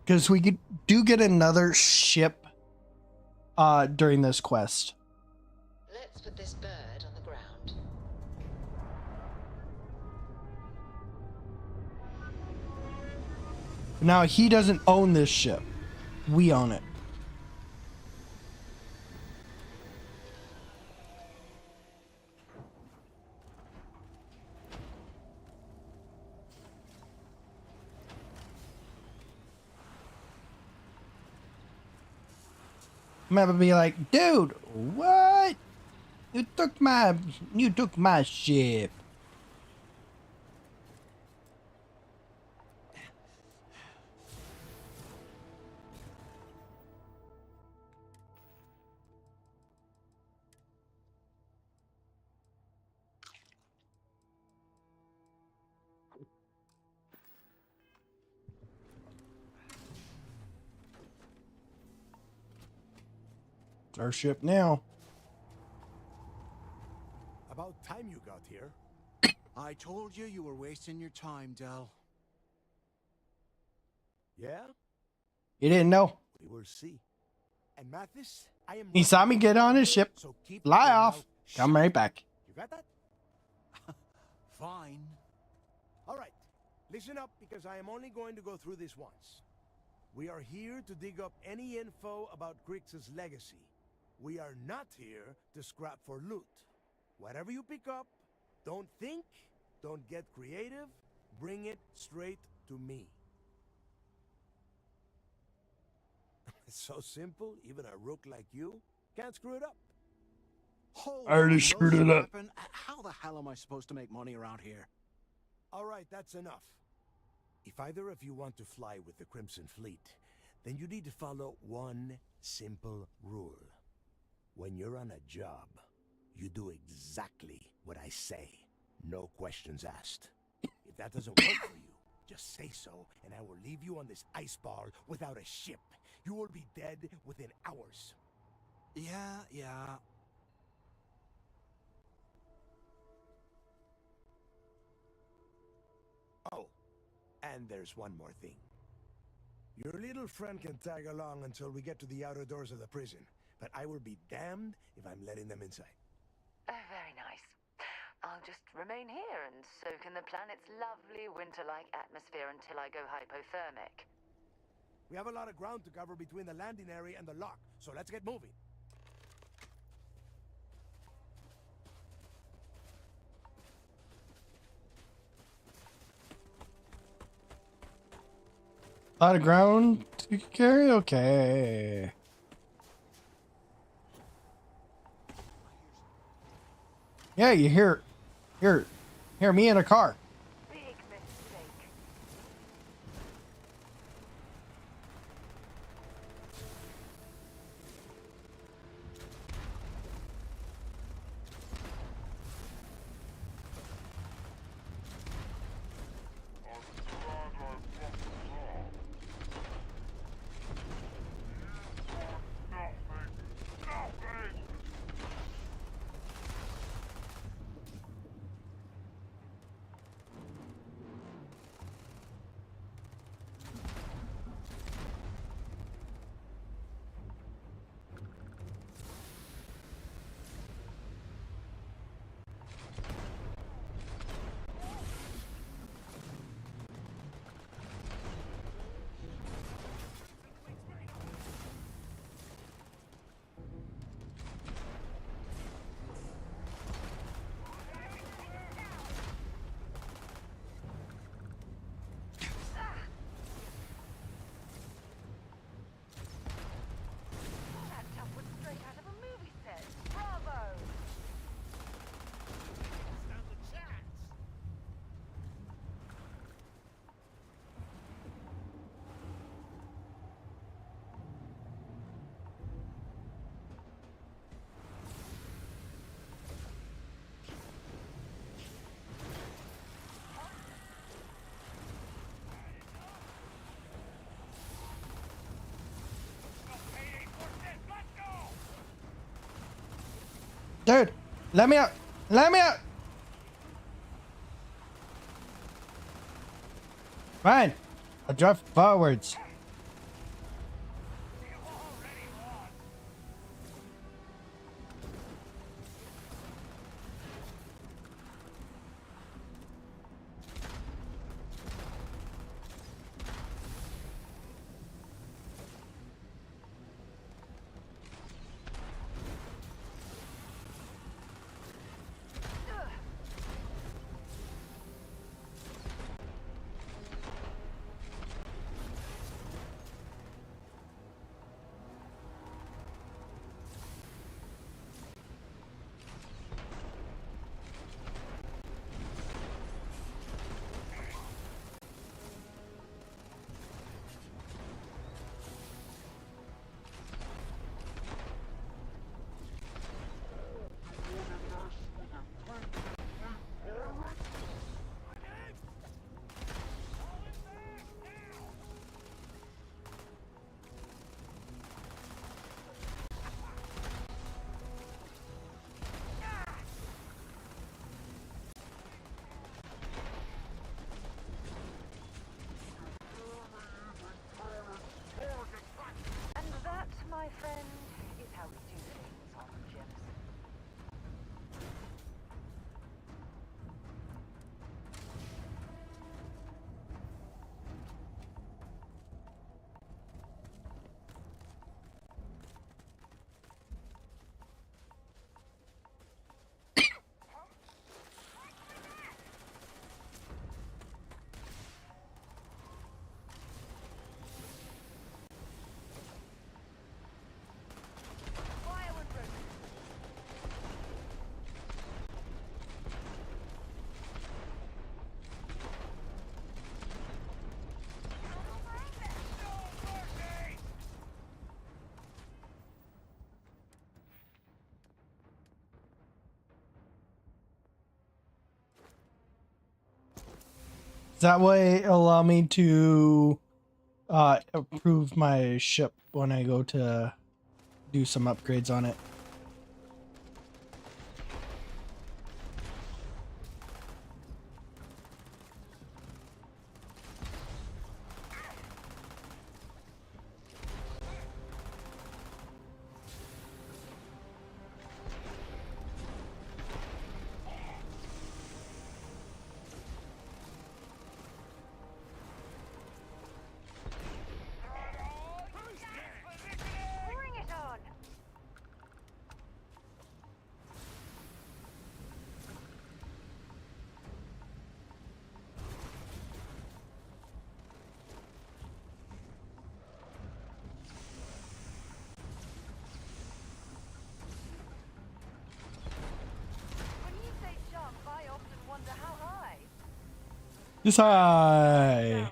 Because we do get another ship during this quest. Let's put this bird on the ground. Now he doesn't own this ship. We own it. I'm gonna be like, dude, what? You took my ship. It's our ship now. About time you got here. I told you you were wasting your time, Del. Yeah? You didn't know. We will see. And Mathis, I am. He saw me get on his ship, So keep fly your off, mouth come right back. You got that? Fine. All right. Listen up, because I am only going to go through this once. We are here to dig up any info about Grix's legacy. We are not here to scrap for loot. Whatever you pick up, don't think, don't get creative, bring it straight to me. It's so simple, even a rook like you can't screw it up. Hold I already on, screwed no it up. scrapping? How the hell am I supposed to make money around here? All right, that's enough. If either of you want to fly with the Crimson Fleet, then you need to follow one simple rule. When you're on a job, you do exactly what I say. No questions asked. If that doesn't work for you, just say so, and I will leave you on this ice ball without a ship. You will be dead within hours. Yeah. Oh, and there's one more thing. Your little friend can tag along until we get to the outer doors of the prison, but I will be damned if I'm letting them inside. Oh, very nice. I'll just remain here and soak in the planet's lovely winter-like atmosphere until I go hypothermic. We have a lot of ground to cover between the landing area and the lock, so let's get moving. A lot of ground to carry? Okay. Yeah, you hear me in a car. Big mistake. Dude, let me out. Let me out. Fine. I'll drive forwards. That way it'll allow me to improve my ship when I go to do some upgrades on it. This high.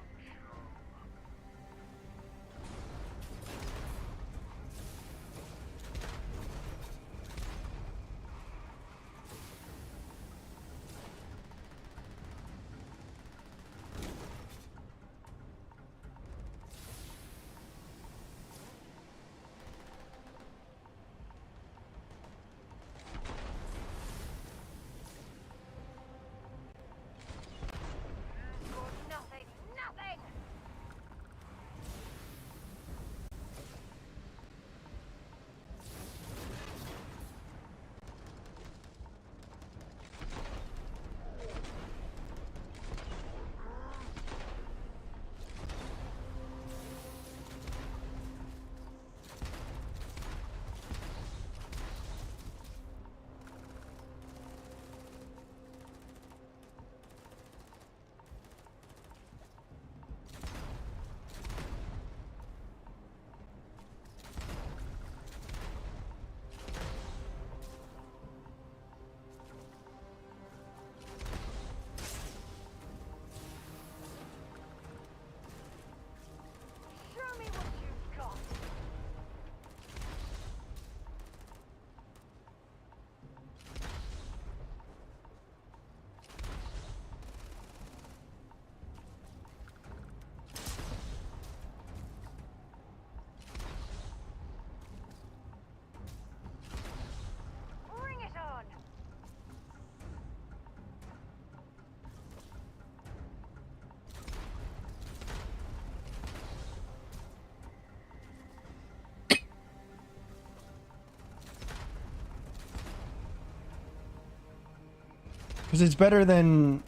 Because it's better than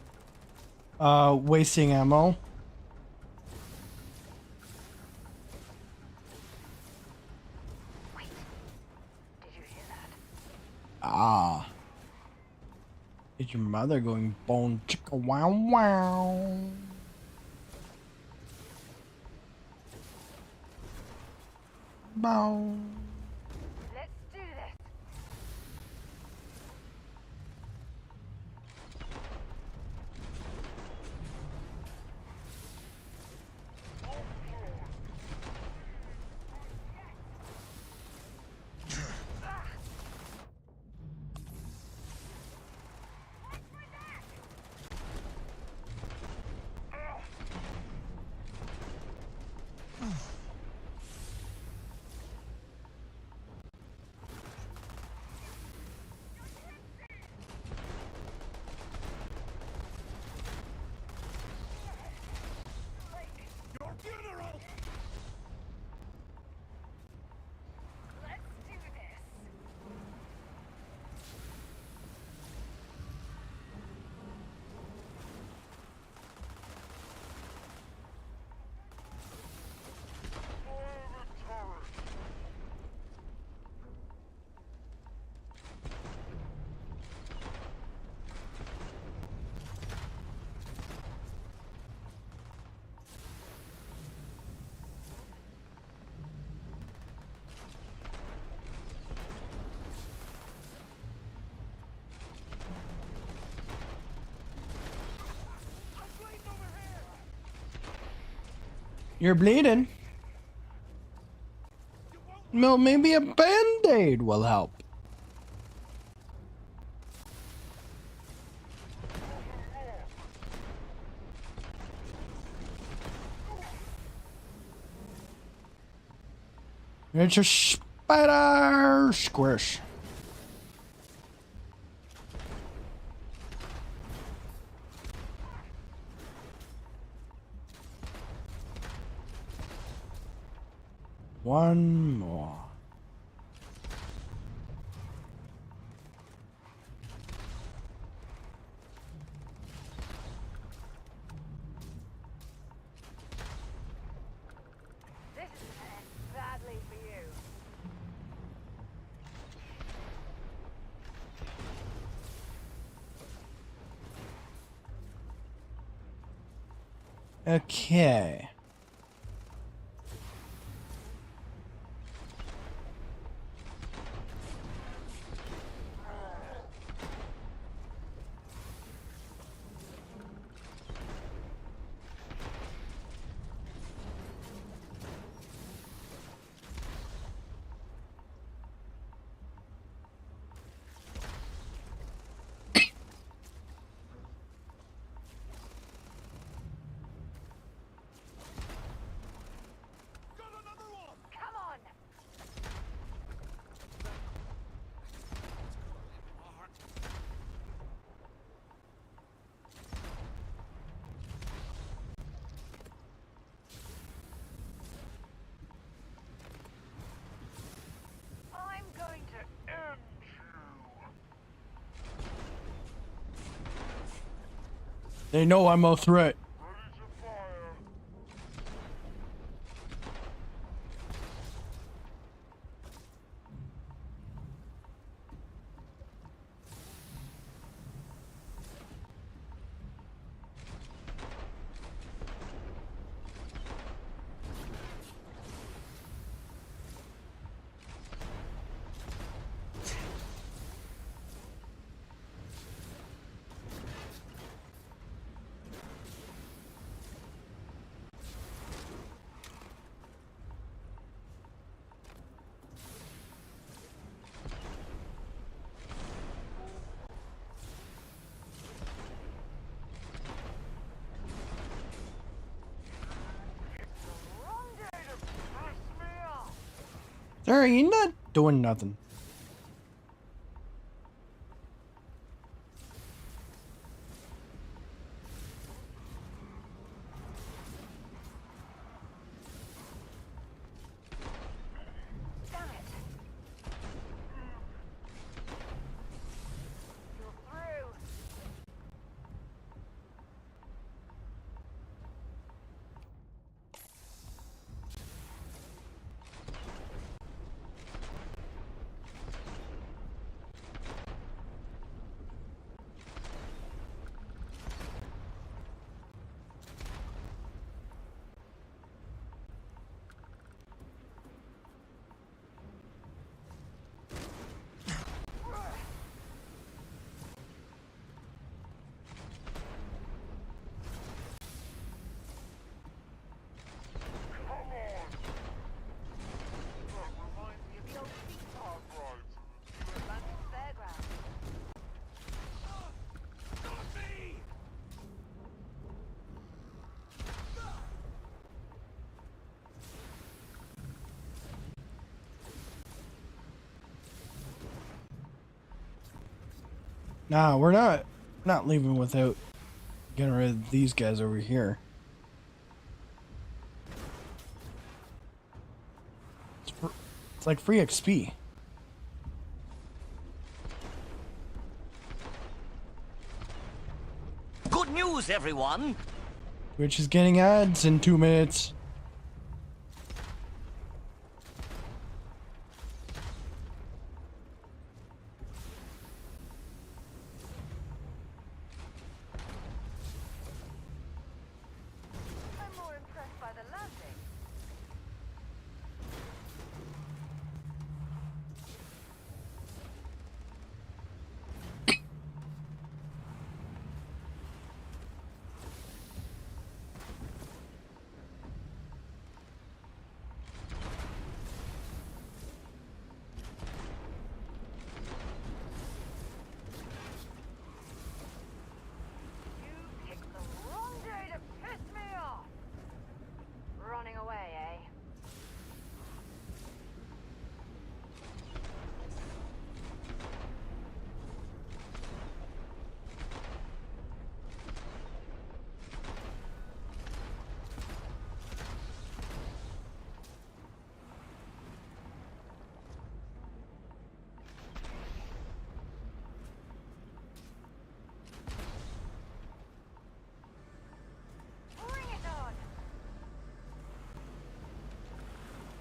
wasting ammo. Wait. Did you hear that? Ah. It's your mother going bone chicka wow wow. Bow. Let's do this. You're bleeding. No, maybe a band-aid will help. It's a spider squish. One more. This is badly for you. Okay. Come on. I'm going to end you. They know I'm a threat. Sir, you're not doing nothing. Damn it. You're through. Nah, we're not leaving without getting rid of these guys over here. It's like free XP. Good news, everyone! Twitch is getting ads in 2 minutes. I'm more impressed by the landing.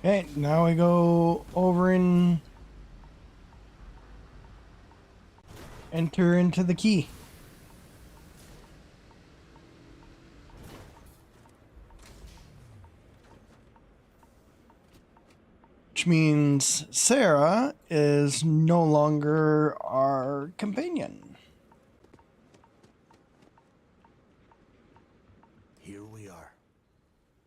Okay, now we go over and enter into the key. Which means Sarah is no longer our companion. Here we are.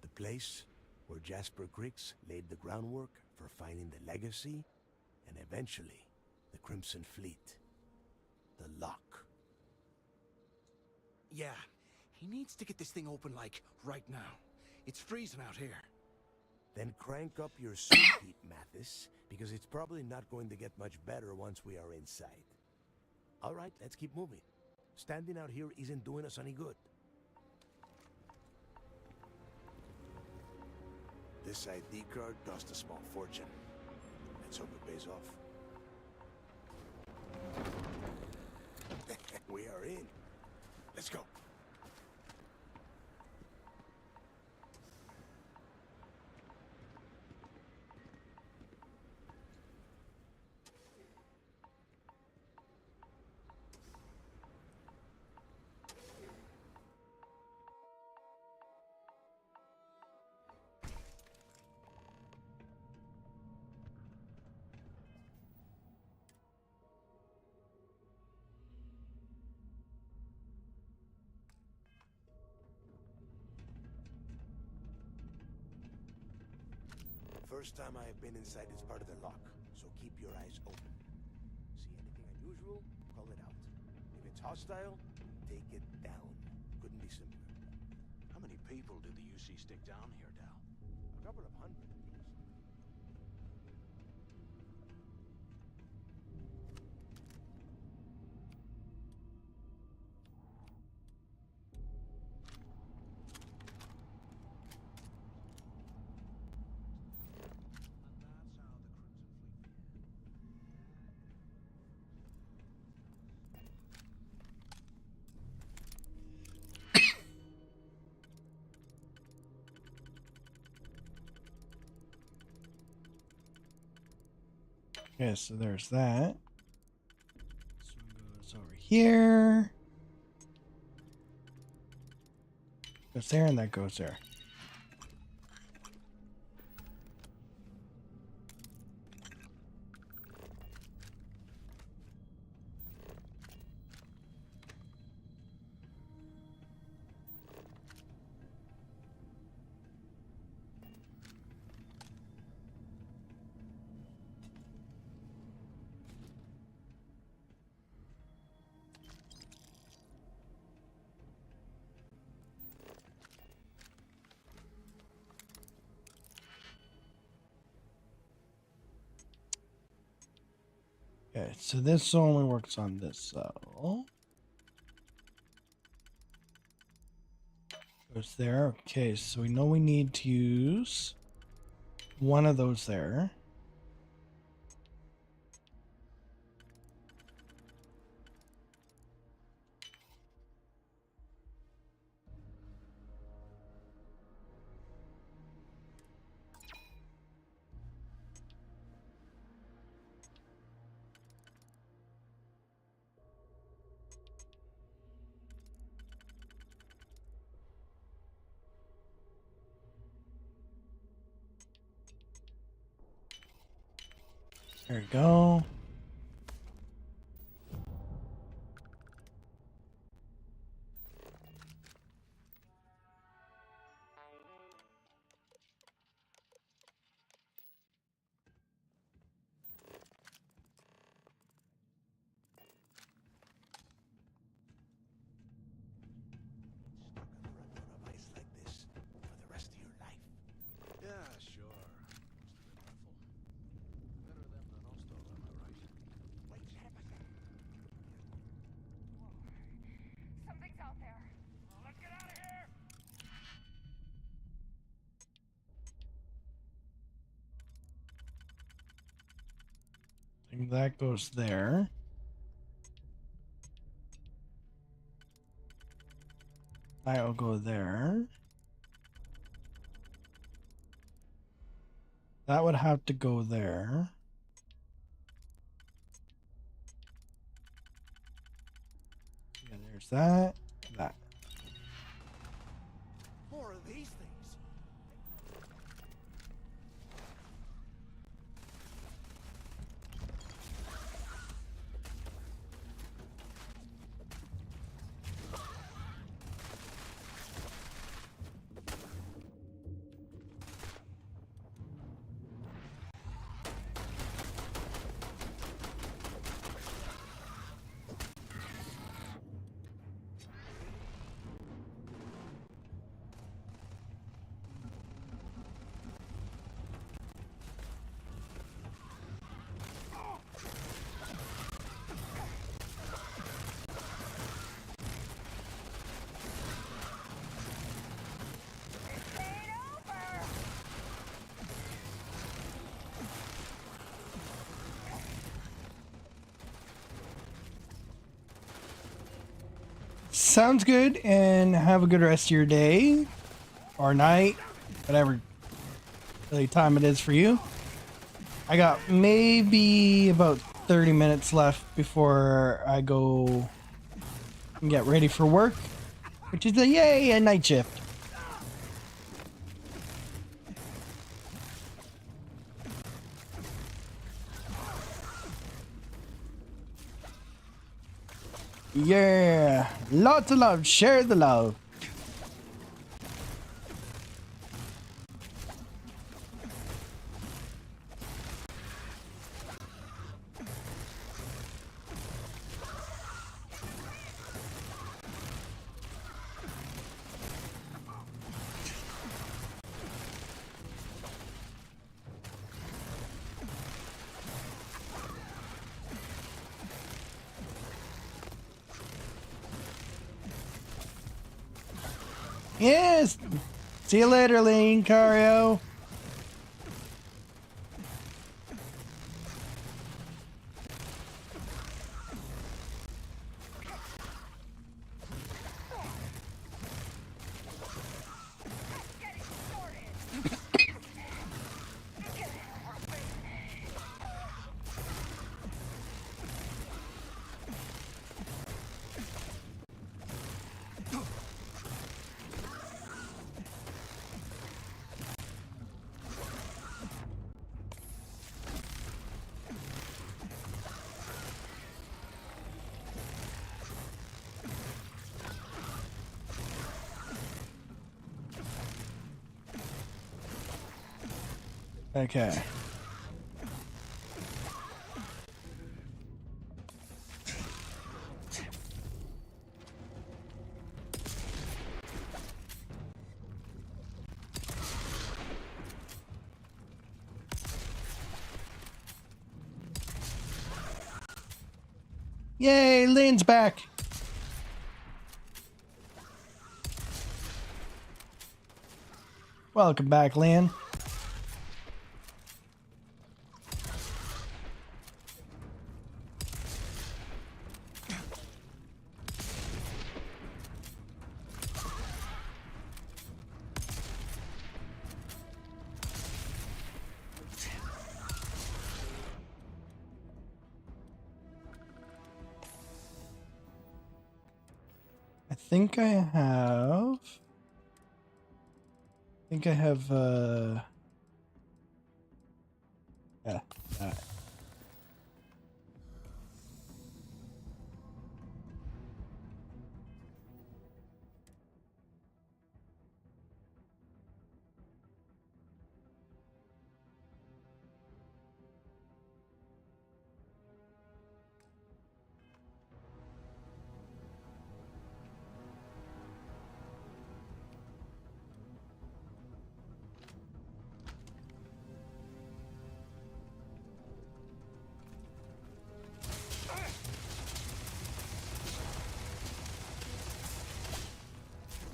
The place where Jasper Griggs laid the groundwork for finding the legacy and eventually the Crimson Fleet. The lock. Yeah, he needs to get this thing open, like, right now. It's freezing out here. Then crank up your suit heat, Mathis, because it's probably not going to get much better once we are inside. All right, let's keep moving. Standing out here isn't doing us any good. This ID card cost a small fortune. Let's hope it pays off. We are in. Let's go. First time I have been inside this part of the lock, so keep your eyes open. See anything unusual, call it out. If it's hostile, take it down. Couldn't be simpler. How many people did the UC stick down here, Dal? A couple of hundred at least. Okay, so there's that. This one goes over here. Goes there, and that goes there. Okay, so this only works on this cell. Goes there. Okay, so we know we need to use one of those there. There we go. Yeah, sure. Must have been awful. Better them than us, though, am I right? Something's out there. Let's get out of here. I think that goes there. That'll go there. That would have to go there. Yeah, there's that. That. More of these things. Sounds good, and have a good rest of your day or night, whatever really time it is for you. I got maybe about 30 minutes left before I go and get ready for work, which is a night shift. Yeah, lots of love. Share the love. Yes. See you later, Lane Cario. Okay. Yay, Lynn's back. Welcome back, Lynn. I think I have yeah, that.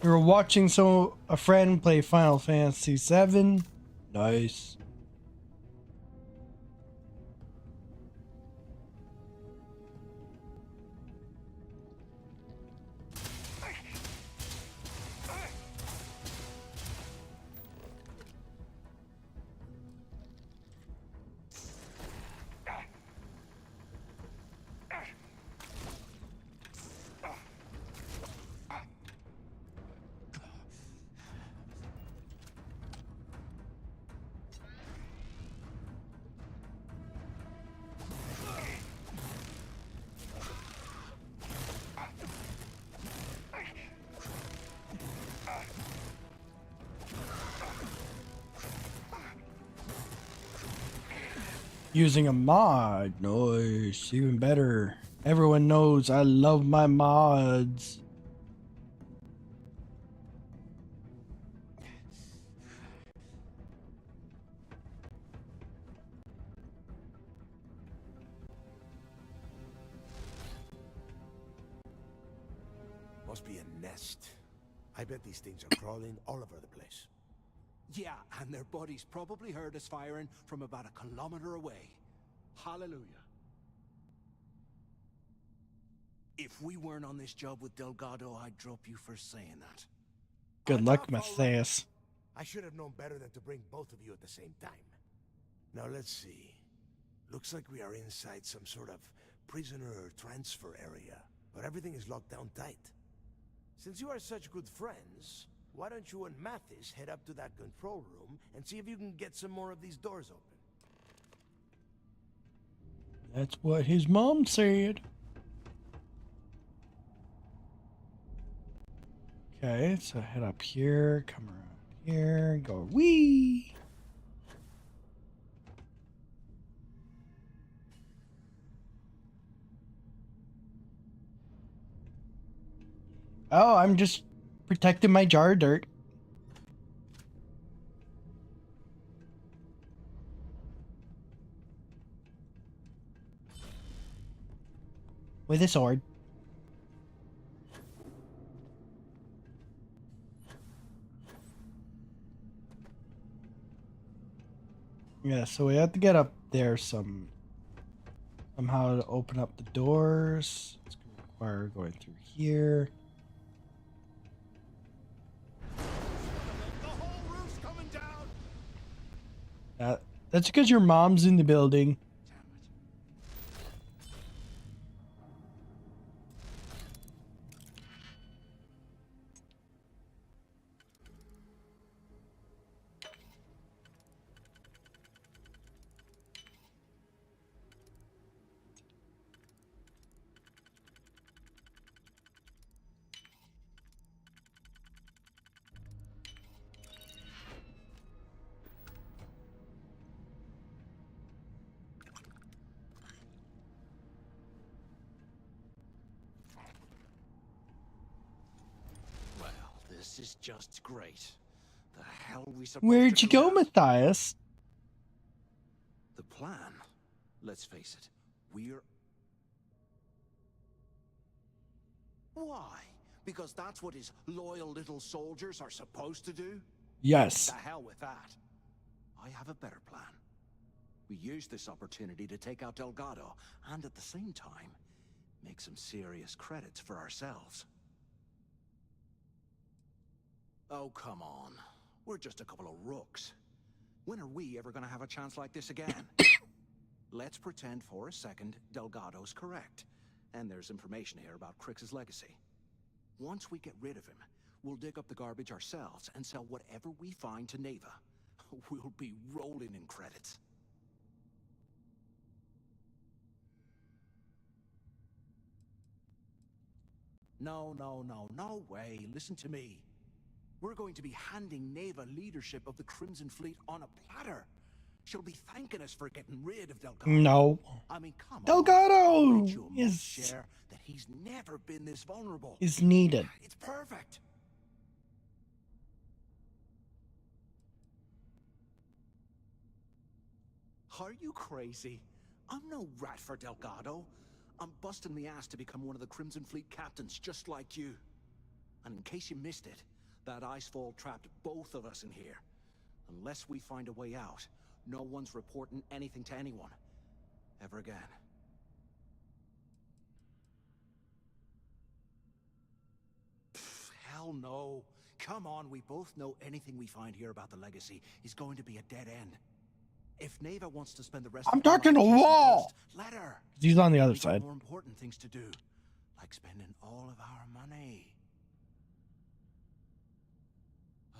We were watching a friend play Final Fantasy VII. Nice. Using a mod. Nice. Even better. Everyone knows I love my mods. Must be a nest. I bet these things are crawling all over the place. Yeah, and their buddies probably heard us firing from about a kilometer away. Hallelujah. If we weren't on this job with Delgado, I'd drop you for saying that. Good luck, Matthias. I should have known better than to bring both of you at the same time. Now let's see. Looks like we are inside some sort of prisoner transfer area, but everything is locked down tight. Since you are such good friends, why don't you and Mathis head up to that control room and see if you can get some more of these doors open? That's what his mom said. Okay, so head up here, come around here, go wee. Oh, I'm just protecting my jar of dirt. With a sword. Yeah, so we have to get up there somehow to open up the doors. It's going to require going through here. That's because your mom's in the building. This is just great. The hell we supposed Where'd to you go, Matthias? The plan? Let's face it, we're... Why? Because that's what his loyal little soldiers are supposed to do? Yes. The hell with that. I have a better plan. We use this opportunity to take out Delgado, and at the same time, make some serious credits for ourselves. Oh, come on. We're just a couple of rooks. When are we ever gonna have a chance like this again? Let's pretend for a second Delgado's correct, and there's information here about Crix's legacy. Once we get rid of him, we'll dig up the garbage ourselves and sell whatever we find to Neva. We'll be rolling in credits. No way. Listen to me. We're going to be handing Neva leadership of the Crimson Fleet on a platter. She'll be thanking us for getting rid of Delgado. No. I mean, come Delgado on. is Share that he's never been this vulnerable. Is needed. It's perfect. Are you crazy? I'm no rat for Delgado. I'm busting the ass to become one of the Crimson Fleet captains, just like you. And in case you missed it, that icefall trapped both of us in here. Unless we find a way out, no one's reporting anything to anyone. Ever again. Pfft, hell no. Come on, we both know anything we find here about the legacy is going to be a dead end. If Neva wants to spend the rest I'm of her talking to life wall. dust, let her. He's on the other We got side. more important things to do, like spending all of our money.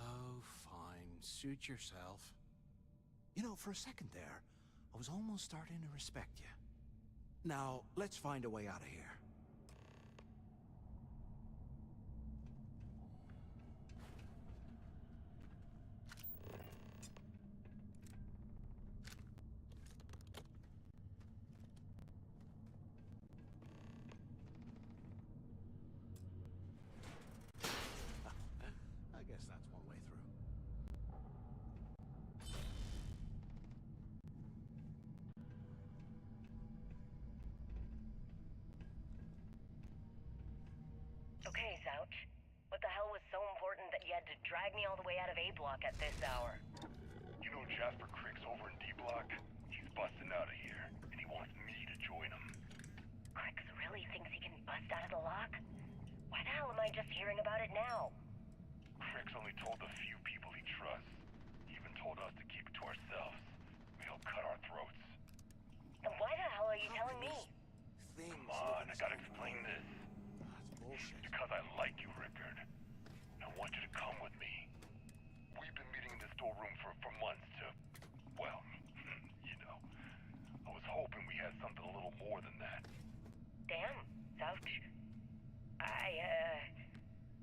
Oh, fine. Suit yourself. You know, for a second there, I was almost starting to respect you. Now, let's find a way out of here. that you had to drag me all the way out of A block at this hour. You know Jasper Crick's over in D block? He's busting out of here, and he wants me to join him. Crix really thinks he can bust out of the lock? Why the hell am I just hearing about it now? Crick's only told the few people he trusts. He even told us to keep it to ourselves. He'll cut our throats. And why the hell are you telling me? Come on, I gotta explain this. Because I like you, Rickard. I want you to come with me. We've been meeting in this storeroom for months to, well, you know. I was hoping we had something a little more than that. Damn, Zouch. I,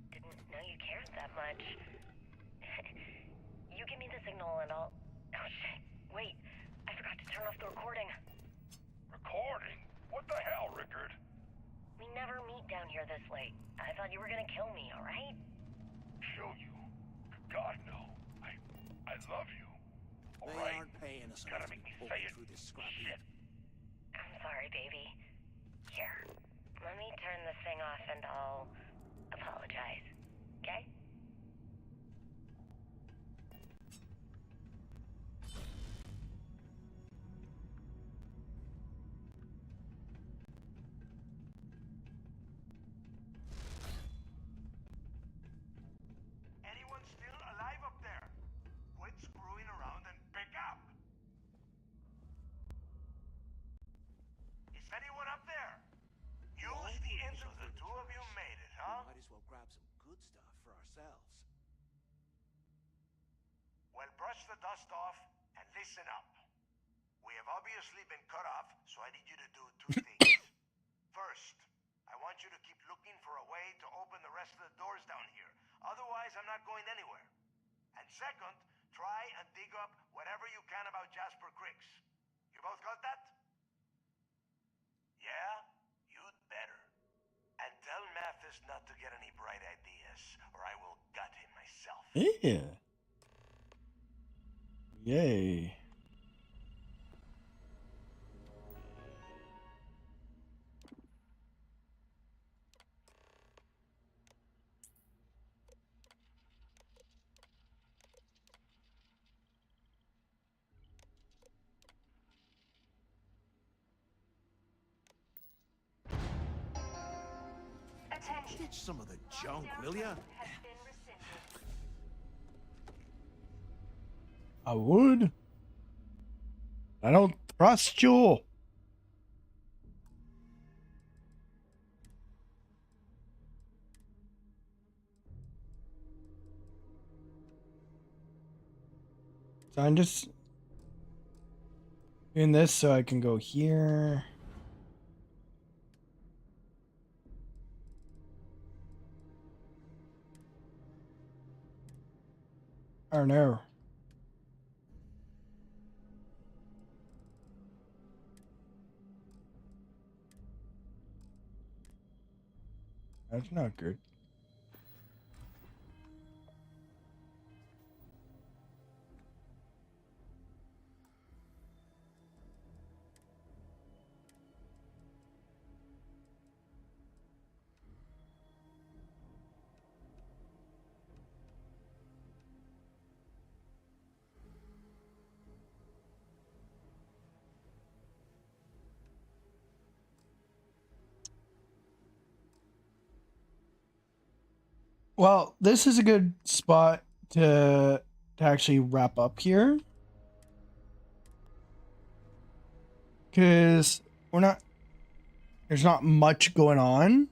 didn't know you cared that much. You give me the signal and I'll... Oh, shit. Wait, I forgot to turn off the recording. Recording? What the hell, Rickard? We never meet down here this late. I thought you were gonna kill me, alright? Kill you? God, no. I love you. They Alright? aren't paying us Gotta enough make me to say pull it. through this scrap Shit. I'm sorry, baby. Here, let me turn this thing off and I'll apologize, okay? Anyone still alive up there? Quit screwing around and pick up! Is anyone up there? Use the engine. The two of you made it, huh? We might as well grab some good stuff for ourselves. Well, brush the dust off and listen up. We have obviously been cut off, so I need you to do two things. First, I want you to keep looking for a way to open the rest of the doors down here. Otherwise, I'm not going anywhere. And second, try and dig up whatever you can about Jasper Cricks. You both got that? Yeah? You'd better. And tell Mathis not to get any bright ideas, or I will gut him myself. Yeah. Yay. Ditch some of the junk, will ya? I would. I don't trust you. So I'm just doing this so I can go here. Oh no. That's not good. Well, this is a good spot to actually wrap up here. Because there's not much going on.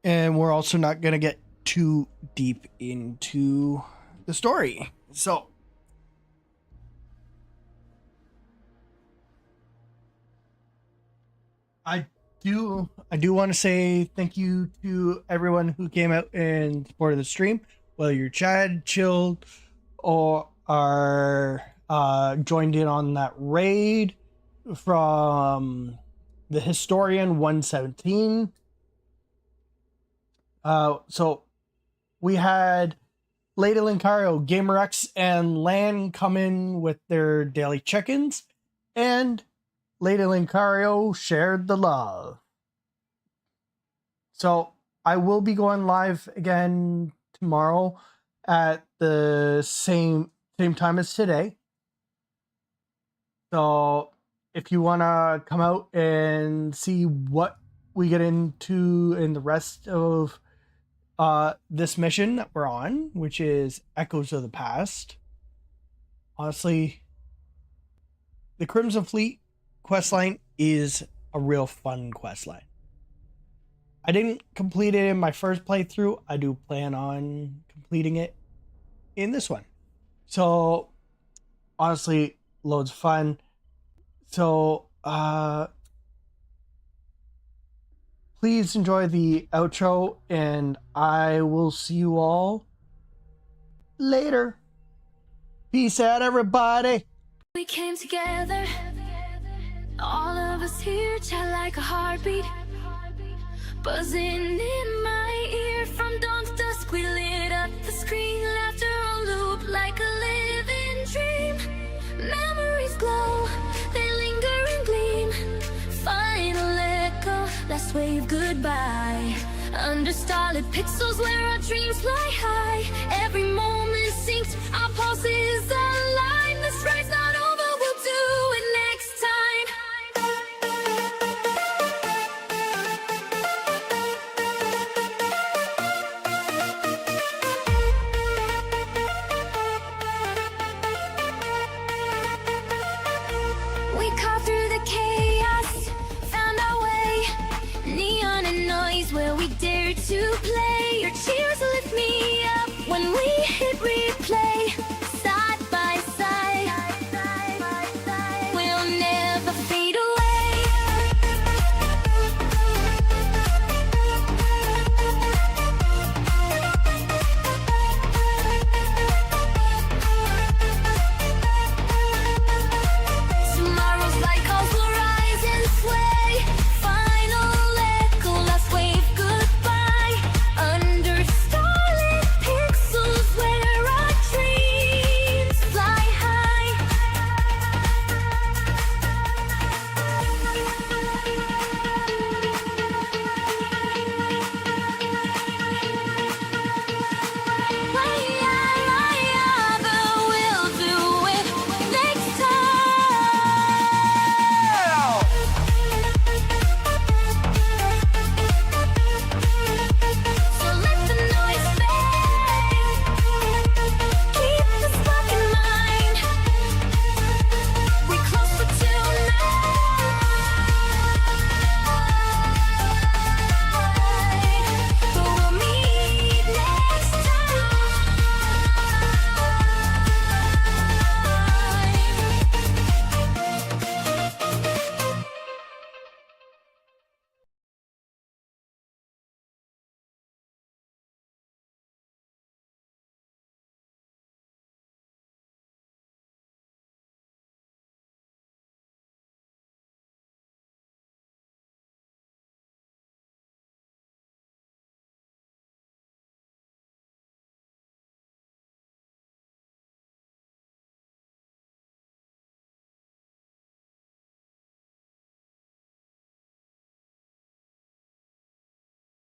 And we're also not going to get too deep into the story. So, I do want to say thank you to everyone who came out and supported the stream, whether you're Chad, Chilled, or are joined in on that raid from the Historian 117. So we had Lady Lincario, GamerX, and Lan come in with their daily check-ins, and Lady Lincario shared the love. So I will be going live again tomorrow at the same time as today. So if you want to come out and see what we get into in the rest of this mission that we're on, which is Echoes of the Past. Honestly, the Crimson Fleet questline is a real fun questline. I didn't complete it in my first playthrough. I do plan on completing it in this one. So, honestly, loads of fun. So, please enjoy the outro, and I will see you all later. Peace out, everybody. We came together, all of us here, chat like a heartbeat, buzzing in my ear. From dawn to dusk, we lit up the screen, laughter on loop like a living dream. Memories glow, they linger and gleam. Final echo, last wave goodbye. Under starlit pixels where our dreams fly high. Every moment sinks, our pulses align. This ride's not over, we'll do it next time. We carved through the chaos, found our way. Neon and noise where we dare to play.